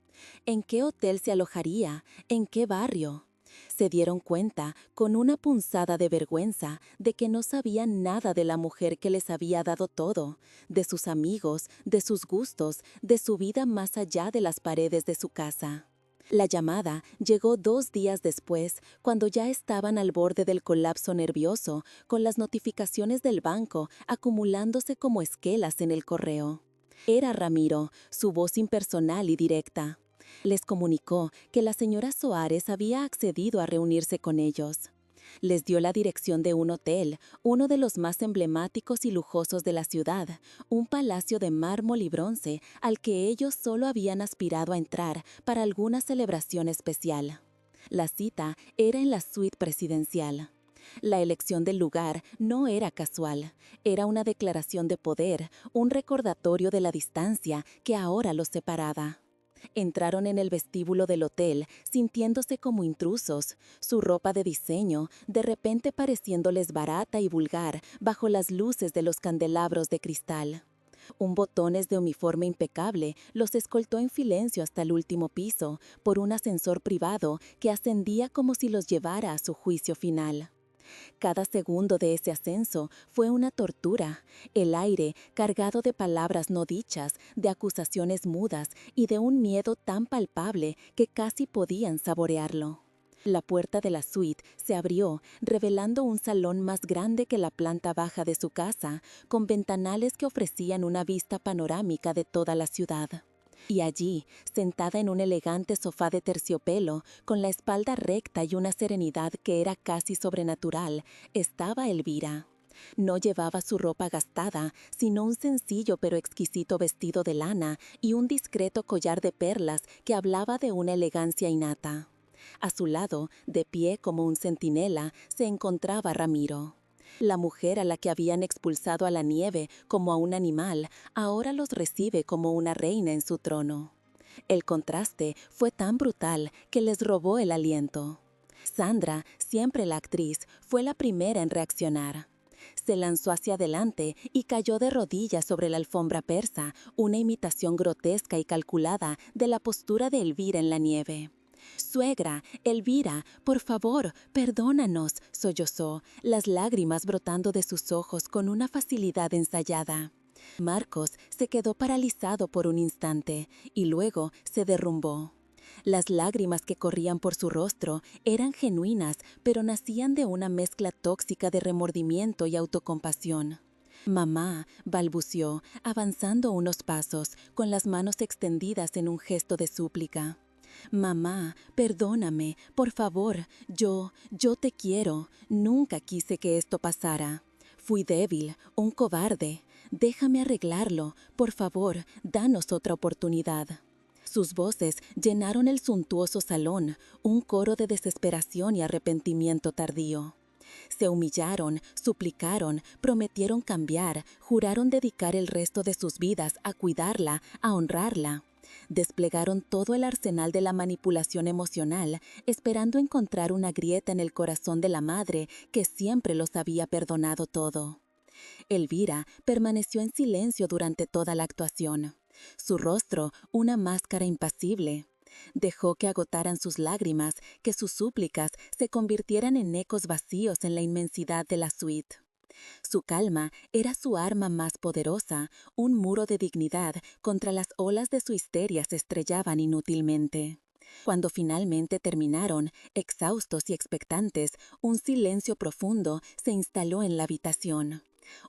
¿En qué hotel se alojaría? ¿En qué barrio? Se dieron cuenta, con una punzada de vergüenza, de que no sabían nada de la mujer que les había dado todo, de sus amigos, de sus gustos, de su vida más allá de las paredes de su casa. La llamada llegó 2 días después, cuando ya estaban al borde del colapso nervioso, con las notificaciones del banco acumulándose como esquelas en el correo. Era Ramiro, su voz impersonal y directa. Les comunicó que la señora Soares había accedido a reunirse con ellos. Les dio la dirección de un hotel, uno de los más emblemáticos y lujosos de la ciudad, un palacio de mármol y bronce al que ellos solo habían aspirado a entrar para alguna celebración especial. La cita era en la suite presidencial. La elección del lugar no era casual, era una declaración de poder, un recordatorio de la distancia que ahora los separaba. Entraron en el vestíbulo del hotel, sintiéndose como intrusos, su ropa de diseño de repente pareciéndoles barata y vulgar bajo las luces de los candelabros de cristal. Un botones de uniforme impecable los escoltó en silencio hasta el último piso, por un ascensor privado que ascendía como si los llevara a su juicio final. Cada segundo de ese ascenso fue una tortura, el aire cargado de palabras no dichas, de acusaciones mudas y de un miedo tan palpable que casi podían saborearlo. La puerta de la suite se abrió, revelando un salón más grande que la planta baja de su casa, con ventanales que ofrecían una vista panorámica de toda la ciudad. Y allí, sentada en un elegante sofá de terciopelo, con la espalda recta y una serenidad que era casi sobrenatural, estaba Elvira. No llevaba su ropa gastada, sino un sencillo pero exquisito vestido de lana y un discreto collar de perlas que hablaba de una elegancia innata. A su lado, de pie como un centinela, se encontraba Ramiro. La mujer a la que habían expulsado a la nieve como a un animal, ahora los recibe como una reina en su trono. El contraste fue tan brutal que les robó el aliento. Sandra, siempre la actriz, fue la primera en reaccionar. Se lanzó hacia adelante y cayó de rodillas sobre la alfombra persa, una imitación grotesca y calculada de la postura de Elvira en la nieve. «Suegra, Elvira, por favor, perdónanos», sollozó, las lágrimas brotando de sus ojos con una facilidad ensayada. Marcos se quedó paralizado por un instante y luego se derrumbó. Las lágrimas que corrían por su rostro eran genuinas, pero nacían de una mezcla tóxica de remordimiento y autocompasión. «Mamá», balbuceó, avanzando unos pasos, con las manos extendidas en un gesto de súplica. «Mamá, perdóname, por favor, yo te quiero, nunca quise que esto pasara. Fui débil, un cobarde. Déjame arreglarlo, por favor, danos otra oportunidad». Sus voces llenaron el suntuoso salón, un coro de desesperación y arrepentimiento tardío. Se humillaron, suplicaron, prometieron cambiar, juraron dedicar el resto de sus vidas a cuidarla, a honrarla. Desplegaron todo el arsenal de la manipulación emocional, esperando encontrar una grieta en el corazón de la madre que siempre los había perdonado todo. Elvira permaneció en silencio durante toda la actuación. Su rostro, una máscara impasible. Dejó que agotaran sus lágrimas, que sus súplicas se convirtieran en ecos vacíos en la inmensidad de la suite. Su calma era su arma más poderosa, un muro de dignidad contra las olas de su histeria se estrellaban inútilmente. Cuando finalmente terminaron, exhaustos y expectantes, un silencio profundo se instaló en la habitación.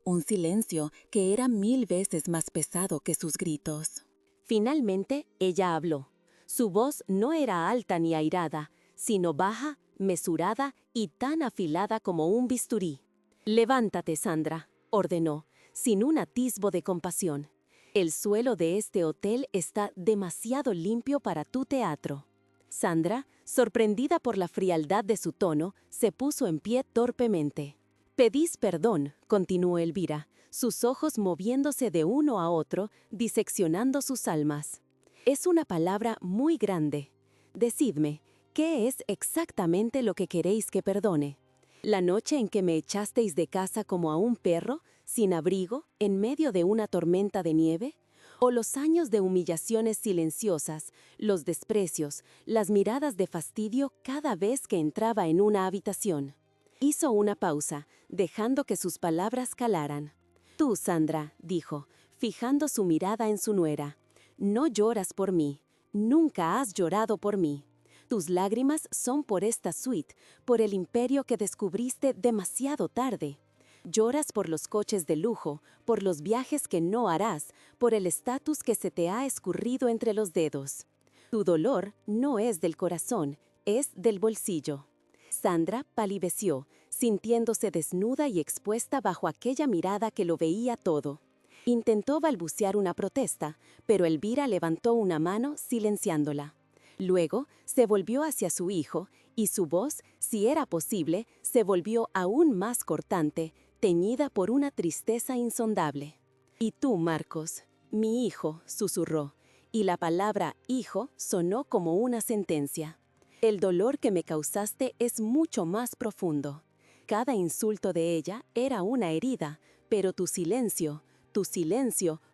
Un silencio que era 1000 veces más pesado que sus gritos. Finalmente, ella habló. Su voz no era alta ni airada, sino baja, mesurada y tan afilada como un bisturí. «Levántate, Sandra», ordenó, sin un atisbo de compasión. «El suelo de este hotel está demasiado limpio para tu teatro». Sandra, sorprendida por la frialdad de su tono, se puso en pie torpemente. «Pedís perdón», continuó Elvira, sus ojos moviéndose de uno a otro, diseccionando sus almas. «Es una palabra muy grande. Decidme, ¿qué es exactamente lo que queréis que perdone? ¿La noche en que me echasteis de casa como a un perro, sin abrigo, en medio de una tormenta de nieve? ¿O los años de humillaciones silenciosas, los desprecios, las miradas de fastidio cada vez que entraba en una habitación?» Hizo una pausa, dejando que sus palabras calaran. «Tú, Sandra», dijo, fijando su mirada en su nuera, «no lloras por mí, nunca has llorado por mí. Tus lágrimas son por esta suite, por el imperio que descubriste demasiado tarde. Lloras por los coches de lujo, por los viajes que no harás, por el estatus que se te ha escurrido entre los dedos. Tu dolor no es del corazón, es del bolsillo». Sandra palideció, sintiéndose desnuda y expuesta bajo aquella mirada que lo veía todo. Intentó balbucear una protesta, pero Elvira levantó una mano silenciándola. Luego se volvió hacia su hijo y su voz, si era posible, se volvió aún más cortante, teñida por una tristeza insondable. «Y tú, Marcos, mi hijo», susurró, y la palabra hijo sonó como una sentencia. «El dolor que me causaste es mucho más profundo. Cada insulto de ella era una herida, pero tu silencio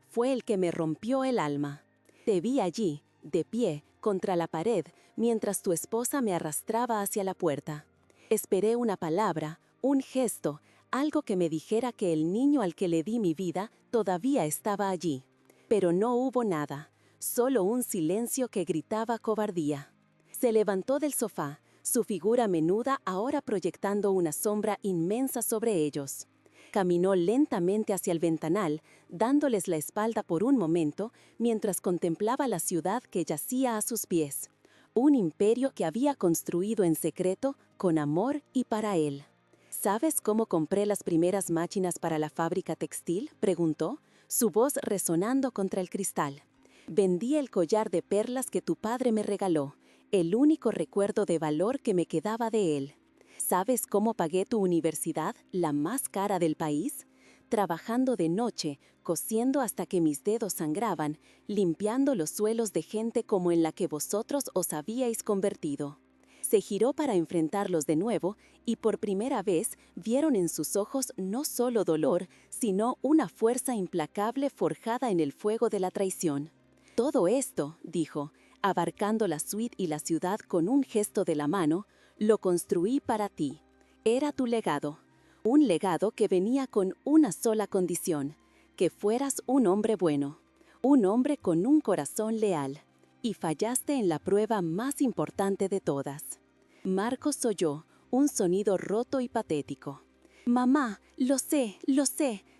fue el que me rompió el alma. Te vi allí, de pie, contra la pared, mientras tu esposa me arrastraba hacia la puerta. Esperé una palabra, un gesto, algo que me dijera que el niño al que le di mi vida todavía estaba allí. Pero no hubo nada, solo un silencio que gritaba cobardía». Se levantó del sofá, su figura menuda ahora proyectando una sombra inmensa sobre ellos. Caminó lentamente hacia el ventanal, dándoles la espalda por un momento, mientras contemplaba la ciudad que yacía a sus pies. Un imperio que había construido en secreto, con amor y para él. «¿Sabes cómo compré las primeras máquinas para la fábrica textil?», preguntó, su voz resonando contra el cristal. «Vendí el collar de perlas que tu padre me regaló, el único recuerdo de valor que me quedaba de él. ¿Sabes cómo pagué tu universidad, la más cara del país? Trabajando de noche, cosiendo hasta que mis dedos sangraban, limpiando los suelos de gente como en la que vosotros os habíais convertido». Se giró para enfrentarlos de nuevo y por primera vez vieron en sus ojos no solo dolor, sino una fuerza implacable forjada en el fuego de la traición. «Todo esto», dijo, Abarcando la suite y la ciudad con un gesto de la mano, lo construí para ti. Era tu legado. Un legado que venía con una sola condición, que fueras un hombre bueno, un hombre con un corazón leal. Y fallaste en la prueba más importante de todas. Marcos oyó un sonido roto y patético. Mamá, lo sé,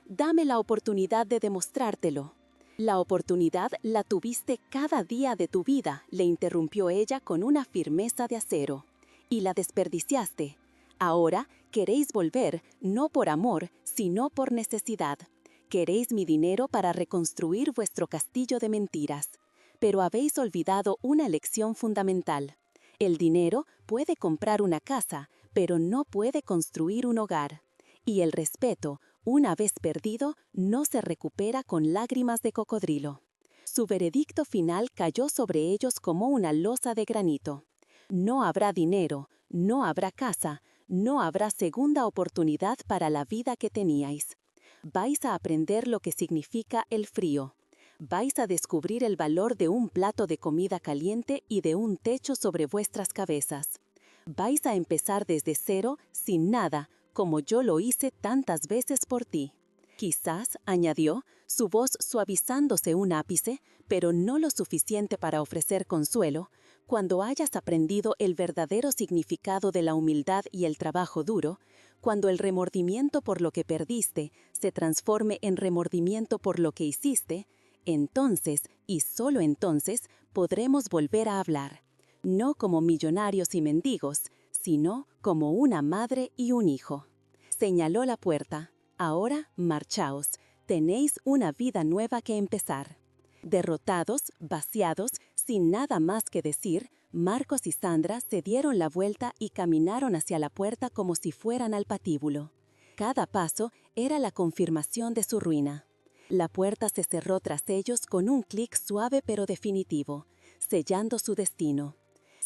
dame la oportunidad de demostrártelo. La oportunidad la tuviste cada día de tu vida, le interrumpió ella con una firmeza de acero. Y la desperdiciaste. Ahora queréis volver, no por amor, sino por necesidad. Queréis mi dinero para reconstruir vuestro castillo de mentiras. Pero habéis olvidado una lección fundamental. El dinero puede comprar una casa, pero no puede construir un hogar. Y el respeto, una vez perdido, no se recupera con lágrimas de cocodrilo. Su veredicto final cayó sobre ellos como una losa de granito. No habrá dinero, no habrá casa, no habrá segunda oportunidad para la vida que teníais. Vais a aprender lo que significa el frío. Vais a descubrir el valor de un plato de comida caliente y de un techo sobre vuestras cabezas. Vais a empezar desde cero, sin nada, como yo lo hice tantas veces por ti. Quizás, añadió, su voz suavizándose un ápice, pero no lo suficiente para ofrecer consuelo, cuando hayas aprendido el verdadero significado de la humildad y el trabajo duro, cuando el remordimiento por lo que perdiste se transforme en remordimiento por lo que hiciste, entonces, y solo entonces, podremos volver a hablar, no como millonarios y mendigos, sino como una madre y un hijo. Señaló la puerta. Ahora, marchaos, tenéis una vida nueva que empezar. Derrotados, vaciados, sin nada más que decir, Marcos y Sandra se dieron la vuelta y caminaron hacia la puerta como si fueran al patíbulo. Cada paso era la confirmación de su ruina. La puerta se cerró tras ellos con un clic suave pero definitivo, sellando su destino.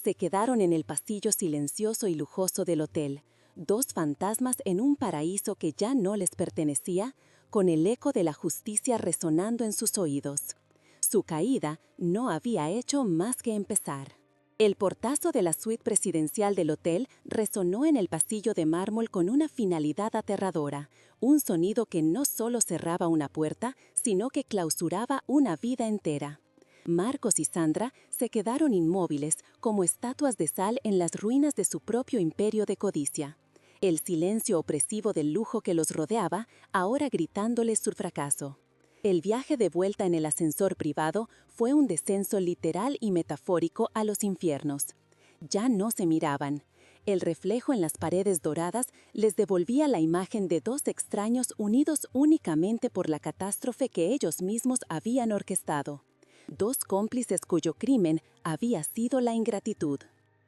Se quedaron en el pasillo silencioso y lujoso del hotel, dos fantasmas en un paraíso que ya no les pertenecía, con el eco de la justicia resonando en sus oídos. Su caída no había hecho más que empezar. El portazo de la suite presidencial del hotel resonó en el pasillo de mármol con una finalidad aterradora, un sonido que no solo cerraba una puerta, sino que clausuraba una vida entera. Marcos y Sandra se quedaron inmóviles como estatuas de sal en las ruinas de su propio imperio de codicia. El silencio opresivo del lujo que los rodeaba, ahora gritándoles su fracaso. El viaje de vuelta en el ascensor privado fue un descenso literal y metafórico a los infiernos. Ya no se miraban. El reflejo en las paredes doradas les devolvía la imagen de dos extraños unidos únicamente por la catástrofe que ellos mismos habían orquestado. Dos cómplices cuyo crimen había sido la ingratitud.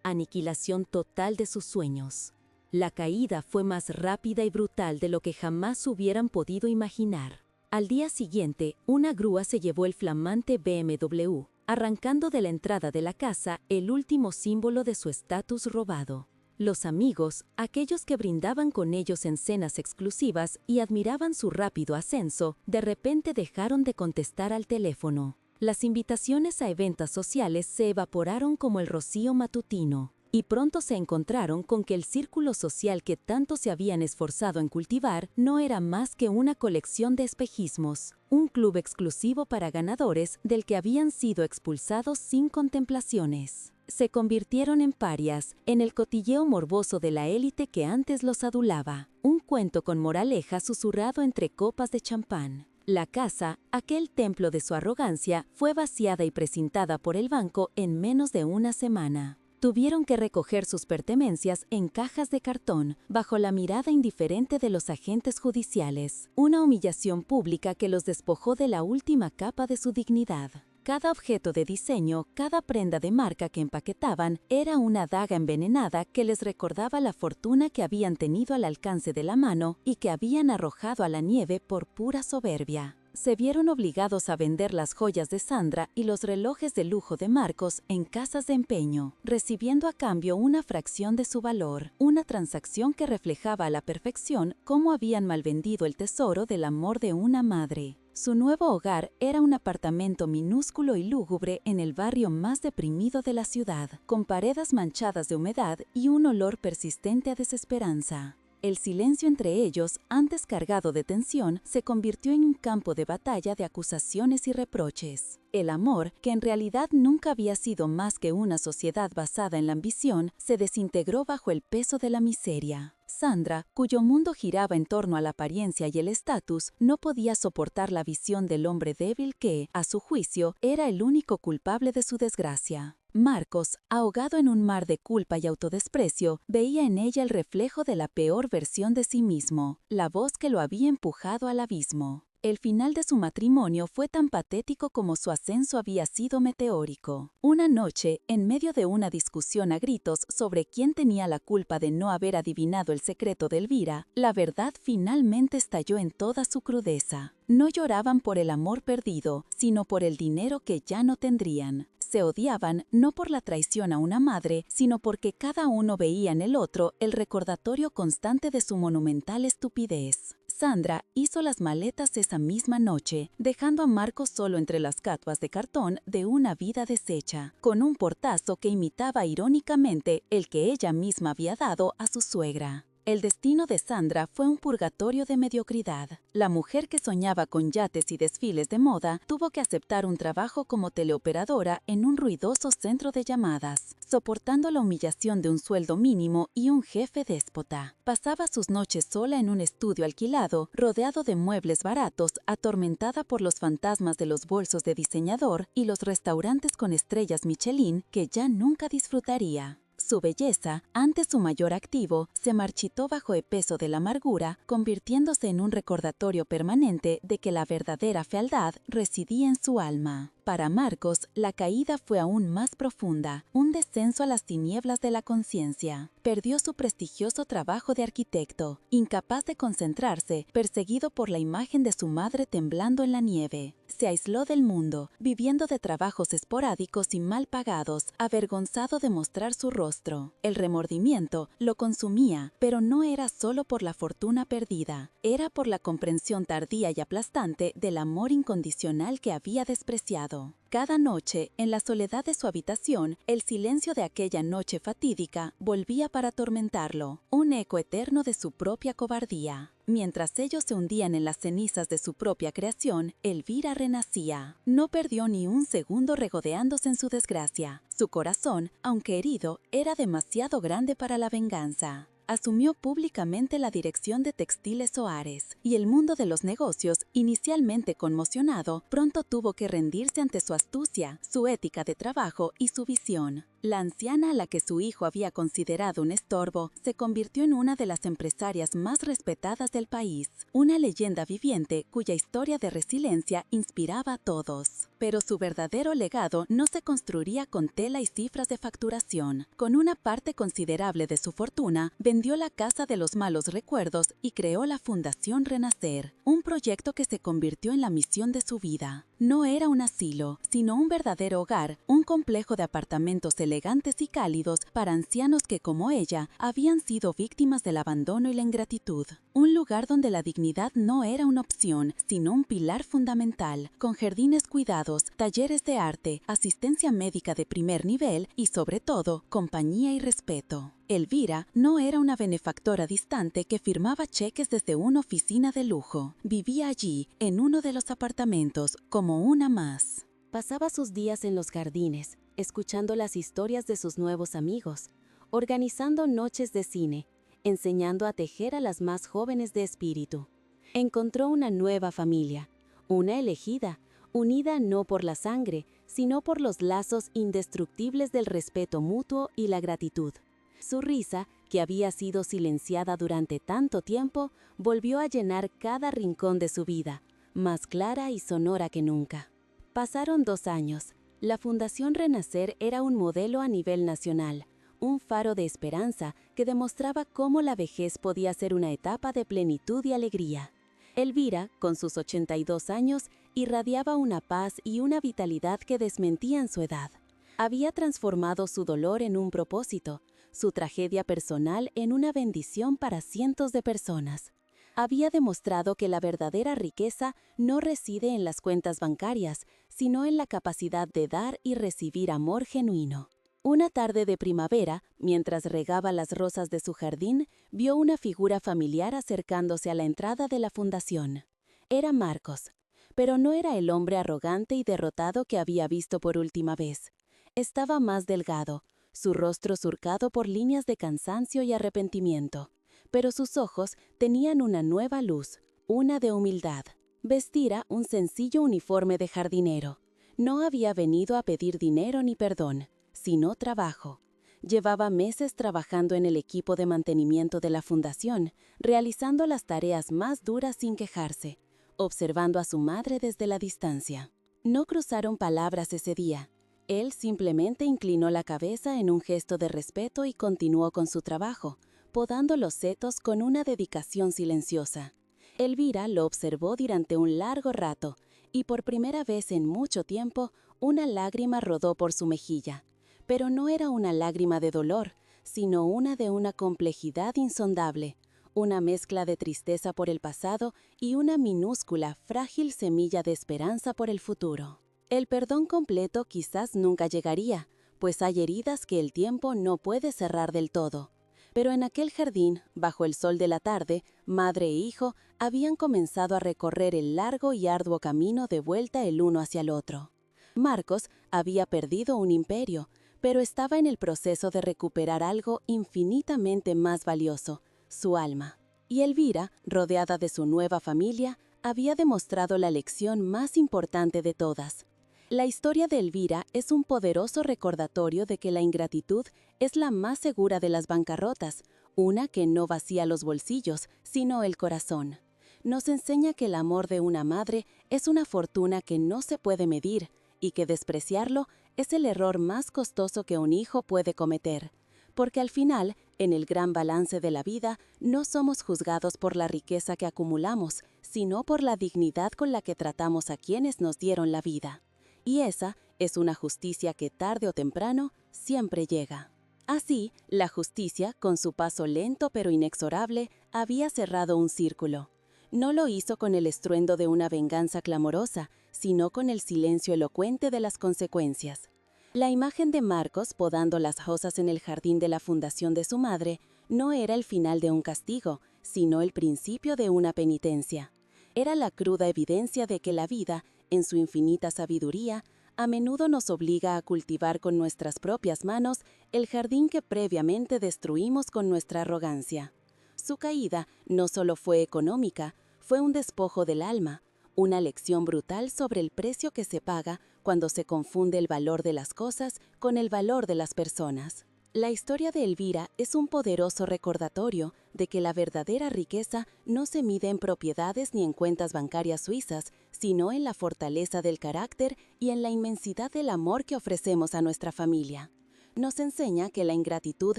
Aniquilación total de sus sueños. La caída fue más rápida y brutal de lo que jamás hubieran podido imaginar. Al día siguiente, una grúa se llevó el flamante BMW, arrancando de la entrada de la casa el último símbolo de su estatus robado. Los amigos, aquellos que brindaban con ellos en cenas exclusivas y admiraban su rápido ascenso, de repente dejaron de contestar al teléfono. Las invitaciones a eventos sociales se evaporaron como el rocío matutino, y pronto se encontraron con que el círculo social que tanto se habían esforzado en cultivar no era más que una colección de espejismos, un club exclusivo para ganadores del que habían sido expulsados sin contemplaciones. Se convirtieron en parias, en el cotilleo morboso de la élite que antes los adulaba, un cuento con moraleja susurrado entre copas de champán. La casa, aquel templo de su arrogancia, fue vaciada y precintada por el banco en menos de una semana. Tuvieron que recoger sus pertenencias en cajas de cartón, bajo la mirada indiferente de los agentes judiciales, una humillación pública que los despojó de la última capa de su dignidad. Cada objeto de diseño, cada prenda de marca que empaquetaban, era una daga envenenada que les recordaba la fortuna que habían tenido al alcance de la mano y que habían arrojado a la nieve por pura soberbia. se vieron obligados a vender las joyas de Sandra y los relojes de lujo de Marcos en casas de empeño, recibiendo a cambio una fracción de su valor, una transacción que reflejaba a la perfección cómo habían malvendido el tesoro del amor de una madre. Su nuevo hogar era un apartamento minúsculo y lúgubre en el barrio más deprimido de la ciudad, con paredes manchadas de humedad y un olor persistente a desesperanza. El silencio entre ellos, antes cargado de tensión, se convirtió en un campo de batalla de acusaciones y reproches. El amor, que en realidad nunca había sido más que una sociedad basada en la ambición, se desintegró bajo el peso de la miseria. Sandra, cuyo mundo giraba en torno a la apariencia y el estatus, no podía soportar la visión del hombre débil que, a su juicio, era el único culpable de su desgracia. Marcos, ahogado en un mar de culpa y autodesprecio, veía en ella el reflejo de la peor versión de sí mismo, la voz que lo había empujado al abismo. El final de su matrimonio fue tan patético como su ascenso había sido meteórico. Una noche, en medio de una discusión a gritos sobre quién tenía la culpa de no haber adivinado el secreto de Elvira, la verdad finalmente estalló en toda su crudeza. No lloraban por el amor perdido, sino por el dinero que ya no tendrían. Se odiaban no por la traición a una madre, sino porque cada uno veía en el otro el recordatorio constante de su monumental estupidez. Sandra hizo las maletas esa misma noche, dejando a Marcos solo entre las catuas de cartón de una vida deshecha, con un portazo que imitaba irónicamente el que ella misma había dado a su suegra. El destino de Sandra fue un purgatorio de mediocridad. La mujer que soñaba con yates y desfiles de moda tuvo que aceptar un trabajo como teleoperadora en un ruidoso centro de llamadas, soportando la humillación de un sueldo mínimo y un jefe déspota. Pasaba sus noches sola en un estudio alquilado, rodeado de muebles baratos, atormentada por los fantasmas de los bolsos de diseñador y los restaurantes con estrellas Michelin que ya nunca disfrutaría. Su belleza, antes su mayor activo, se marchitó bajo el peso de la amargura, convirtiéndose en un recordatorio permanente de que la verdadera fealdad residía en su alma. Para Marcos, la caída fue aún más profunda, un descenso a las tinieblas de la conciencia. Perdió su prestigioso trabajo de arquitecto, incapaz de concentrarse, perseguido por la imagen de su madre temblando en la nieve. Se aisló del mundo, viviendo de trabajos esporádicos y mal pagados, avergonzado de mostrar su rostro. El remordimiento lo consumía, pero no era solo por la fortuna perdida, era por la comprensión tardía y aplastante del amor incondicional que había despreciado. Cada noche, en la soledad de su habitación, el silencio de aquella noche fatídica volvía para atormentarlo, un eco eterno de su propia cobardía. Mientras ellos se hundían en las cenizas de su propia creación, Elvira renacía. No perdió ni un segundo regodeándose en su desgracia. Su corazón, aunque herido, era demasiado grande para la venganza. Asumió públicamente la dirección de Textiles Soares, y el mundo de los negocios, inicialmente conmocionado, pronto tuvo que rendirse ante su astucia, su ética de trabajo y su visión. La anciana a la que su hijo había considerado un estorbo se convirtió en una de las empresarias más respetadas del país, una leyenda viviente cuya historia de resiliencia inspiraba a todos. Pero su verdadero legado no se construiría con tela y cifras de facturación. Con una parte considerable de su fortuna, vendió la Casa de los Malos Recuerdos y creó la Fundación Renacer, un proyecto que se convirtió en la misión de su vida. No era un asilo, sino un verdadero hogar, un complejo de apartamentos elegantes y cálidos para ancianos que, como ella, habían sido víctimas del abandono y la ingratitud. Un lugar donde la dignidad no era una opción, sino un pilar fundamental, con jardines cuidados, talleres de arte, asistencia médica de primer nivel y, sobre todo, compañía y respeto. Elvira no era una benefactora distante que firmaba cheques desde una oficina de lujo. Vivía allí, en uno de los apartamentos, como una más. Pasaba sus días en los jardines, escuchando las historias de sus nuevos amigos, organizando noches de cine, enseñando a tejer a las más jóvenes de espíritu. Encontró una nueva familia, una elegida, unida no por la sangre, sino por los lazos indestructibles del respeto mutuo y la gratitud. Su risa, que había sido silenciada durante tanto tiempo, volvió a llenar cada rincón de su vida, más clara y sonora que nunca. Pasaron 2 años. La Fundación Renacer era un modelo a nivel nacional, un faro de esperanza que demostraba cómo la vejez podía ser una etapa de plenitud y alegría. Elvira, con sus 82 años, irradiaba una paz y una vitalidad que desmentían su edad. Había transformado su dolor en un propósito, su tragedia personal en una bendición para cientos de personas. Había demostrado que la verdadera riqueza no reside en las cuentas bancarias, sino en la capacidad de dar y recibir amor genuino. Una tarde de primavera, mientras regaba las rosas de su jardín, vio una figura familiar acercándose a la entrada de la fundación. Era Marcos, pero no era el hombre arrogante y derrotado que había visto por última vez. Estaba más delgado, su rostro surcado por líneas de cansancio y arrepentimiento, pero sus ojos tenían una nueva luz, una de humildad. Vestía un sencillo uniforme de jardinero. No había venido a pedir dinero ni perdón, sino trabajo. Llevaba meses trabajando en el equipo de mantenimiento de la fundación, realizando las tareas más duras sin quejarse, observando a su madre desde la distancia. No cruzaron palabras ese día. Él simplemente inclinó la cabeza en un gesto de respeto y continuó con su trabajo, podando los setos con una dedicación silenciosa. Elvira lo observó durante un largo rato, y por primera vez en mucho tiempo, una lágrima rodó por su mejilla. Pero no era una lágrima de dolor, sino una de una complejidad insondable, una mezcla de tristeza por el pasado y una minúscula, frágil semilla de esperanza por el futuro. El perdón completo quizás nunca llegaría, pues hay heridas que el tiempo no puede cerrar del todo. Pero en aquel jardín, bajo el sol de la tarde, madre e hijo habían comenzado a recorrer el largo y arduo camino de vuelta el uno hacia el otro. Marcos había perdido un imperio, pero estaba en el proceso de recuperar algo infinitamente más valioso, su alma. Y Elvira, rodeada de su nueva familia, había demostrado la lección más importante de todas. La historia de Elvira es un poderoso recordatorio de que la ingratitud es la más segura de las bancarrotas, una que no vacía los bolsillos, sino el corazón. Nos enseña que el amor de una madre es una fortuna que no se puede medir y que despreciarlo es el error más costoso que un hijo puede cometer. Porque al final, en el gran balance de la vida, no somos juzgados por la riqueza que acumulamos, sino por la dignidad con la que tratamos a quienes nos dieron la vida. Y esa es una justicia que tarde o temprano siempre llega. Así, la justicia, con su paso lento pero inexorable, había cerrado un círculo. No lo hizo con el estruendo de una venganza clamorosa, sino con el silencio elocuente de las consecuencias. La imagen de Marcos podando las rosas en el jardín de la fundación de su madre no era el final de un castigo, sino el principio de una penitencia. Era la cruda evidencia de que la vida, en su infinita sabiduría, a menudo nos obliga a cultivar con nuestras propias manos el jardín que previamente destruimos con nuestra arrogancia. Su caída no solo fue económica, fue un despojo del alma, una lección brutal sobre el precio que se paga cuando se confunde el valor de las cosas con el valor de las personas. La historia de Elvira es un poderoso recordatorio de que la verdadera riqueza no se mide en propiedades ni en cuentas bancarias suizas, sino en la fortaleza del carácter y en la inmensidad del amor que ofrecemos a nuestra familia. Nos enseña que la ingratitud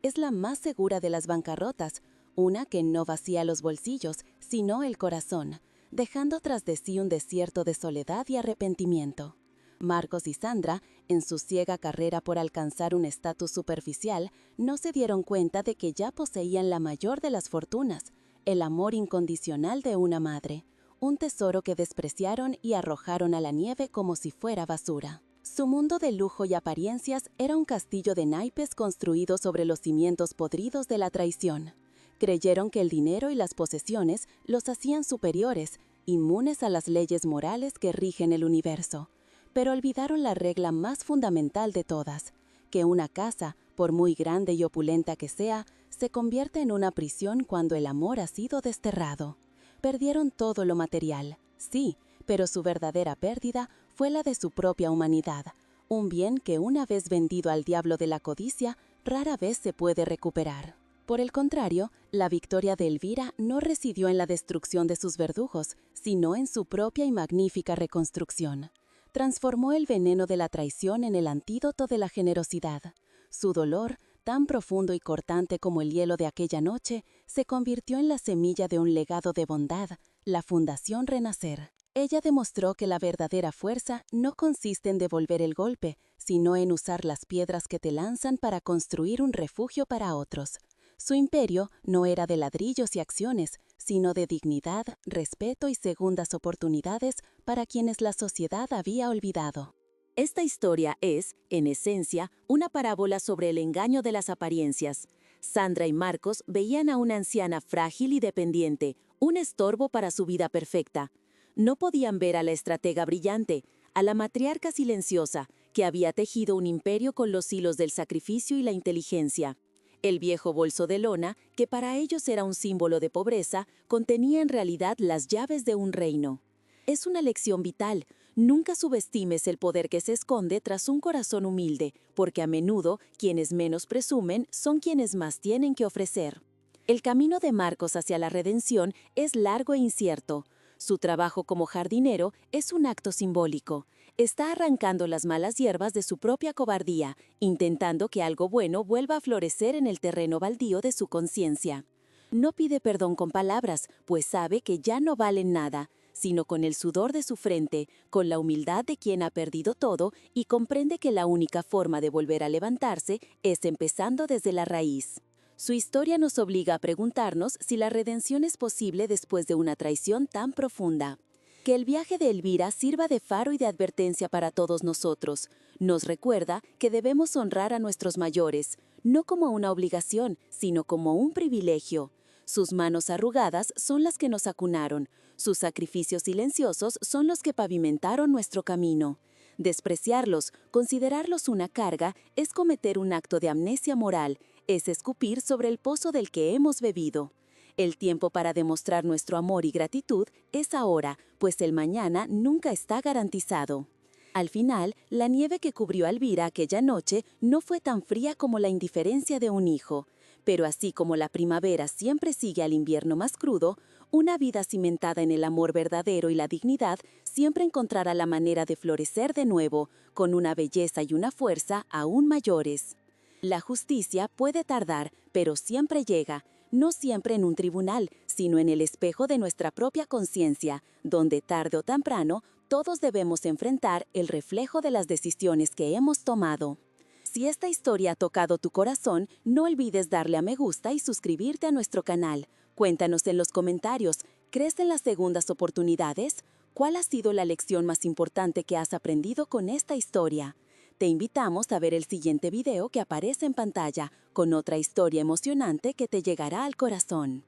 es la más segura de las bancarrotas, una que no vacía los bolsillos, sino el corazón, dejando tras de sí un desierto de soledad y arrepentimiento. Marcos y Sandra, en su ciega carrera por alcanzar un estatus superficial, no se dieron cuenta de que ya poseían la mayor de las fortunas, el amor incondicional de una madre, un tesoro que despreciaron y arrojaron a la nieve como si fuera basura. Su mundo de lujo y apariencias era un castillo de naipes construido sobre los cimientos podridos de la traición. Creyeron que el dinero y las posesiones los hacían superiores, inmunes a las leyes morales que rigen el universo. Pero olvidaron la regla más fundamental de todas, que una casa, por muy grande y opulenta que sea, se convierte en una prisión cuando el amor ha sido desterrado. Perdieron todo lo material, sí, pero su verdadera pérdida fue la de su propia humanidad, un bien que una vez vendido al diablo de la codicia, rara vez se puede recuperar. Por el contrario, la victoria de Elvira no residió en la destrucción de sus verdugos, sino en su propia y magnífica reconstrucción. Transformó el veneno de la traición en el antídoto de la generosidad. Su dolor, tan profundo y cortante como el hielo de aquella noche, se convirtió en la semilla de un legado de bondad, la Fundación Renacer. Ella demostró que la verdadera fuerza no consiste en devolver el golpe, sino en usar las piedras que te lanzan para construir un refugio para otros. Su imperio no era de ladrillos y acciones, sino de dignidad, respeto y segundas oportunidades para quienes la sociedad había olvidado. Esta historia es, en esencia, una parábola sobre el engaño de las apariencias. Sandra y Marcos veían a una anciana frágil y dependiente, un estorbo para su vida perfecta. No podían ver a la estratega brillante, a la matriarca silenciosa, que había tejido un imperio con los hilos del sacrificio y la inteligencia. El viejo bolso de lona, que para ellos era un símbolo de pobreza, contenía en realidad las llaves de un reino. Es una lección vital. Nunca subestimes el poder que se esconde tras un corazón humilde, porque a menudo quienes menos presumen son quienes más tienen que ofrecer. El camino de Marcos hacia la redención es largo e incierto. Su trabajo como jardinero es un acto simbólico. Está arrancando las malas hierbas de su propia cobardía, intentando que algo bueno vuelva a florecer en el terreno baldío de su conciencia. No pide perdón con palabras, pues sabe que ya no valen nada, sino con el sudor de su frente, con la humildad de quien ha perdido todo y comprende que la única forma de volver a levantarse es empezando desde la raíz. Su historia nos obliga a preguntarnos si la redención es posible después de una traición tan profunda. Que el viaje de Elvira sirva de faro y de advertencia para todos nosotros. Nos recuerda que debemos honrar a nuestros mayores, no como una obligación, sino como un privilegio. Sus manos arrugadas son las que nos acunaron, sus sacrificios silenciosos son los que pavimentaron nuestro camino. Despreciarlos, considerarlos una carga, es cometer un acto de amnesia moral, es escupir sobre el pozo del que hemos bebido. El tiempo para demostrar nuestro amor y gratitud es ahora, pues el mañana nunca está garantizado. Al final, la nieve que cubrió a Elvira aquella noche no fue tan fría como la indiferencia de un hijo. Pero así como la primavera siempre sigue al invierno más crudo, una vida cimentada en el amor verdadero y la dignidad siempre encontrará la manera de florecer de nuevo, con una belleza y una fuerza aún mayores. La justicia puede tardar, pero siempre llega, no siempre en un tribunal, sino en el espejo de nuestra propia conciencia, donde tarde o temprano todos debemos enfrentar el reflejo de las decisiones que hemos tomado. Si esta historia ha tocado tu corazón, no olvides darle a me gusta y suscribirte a nuestro canal. Cuéntanos en los comentarios, ¿crees en las segundas oportunidades? ¿Cuál ha sido la lección más importante que has aprendido con esta historia? Te invitamos a ver el siguiente video que aparece en pantalla, con otra historia emocionante que te llegará al corazón.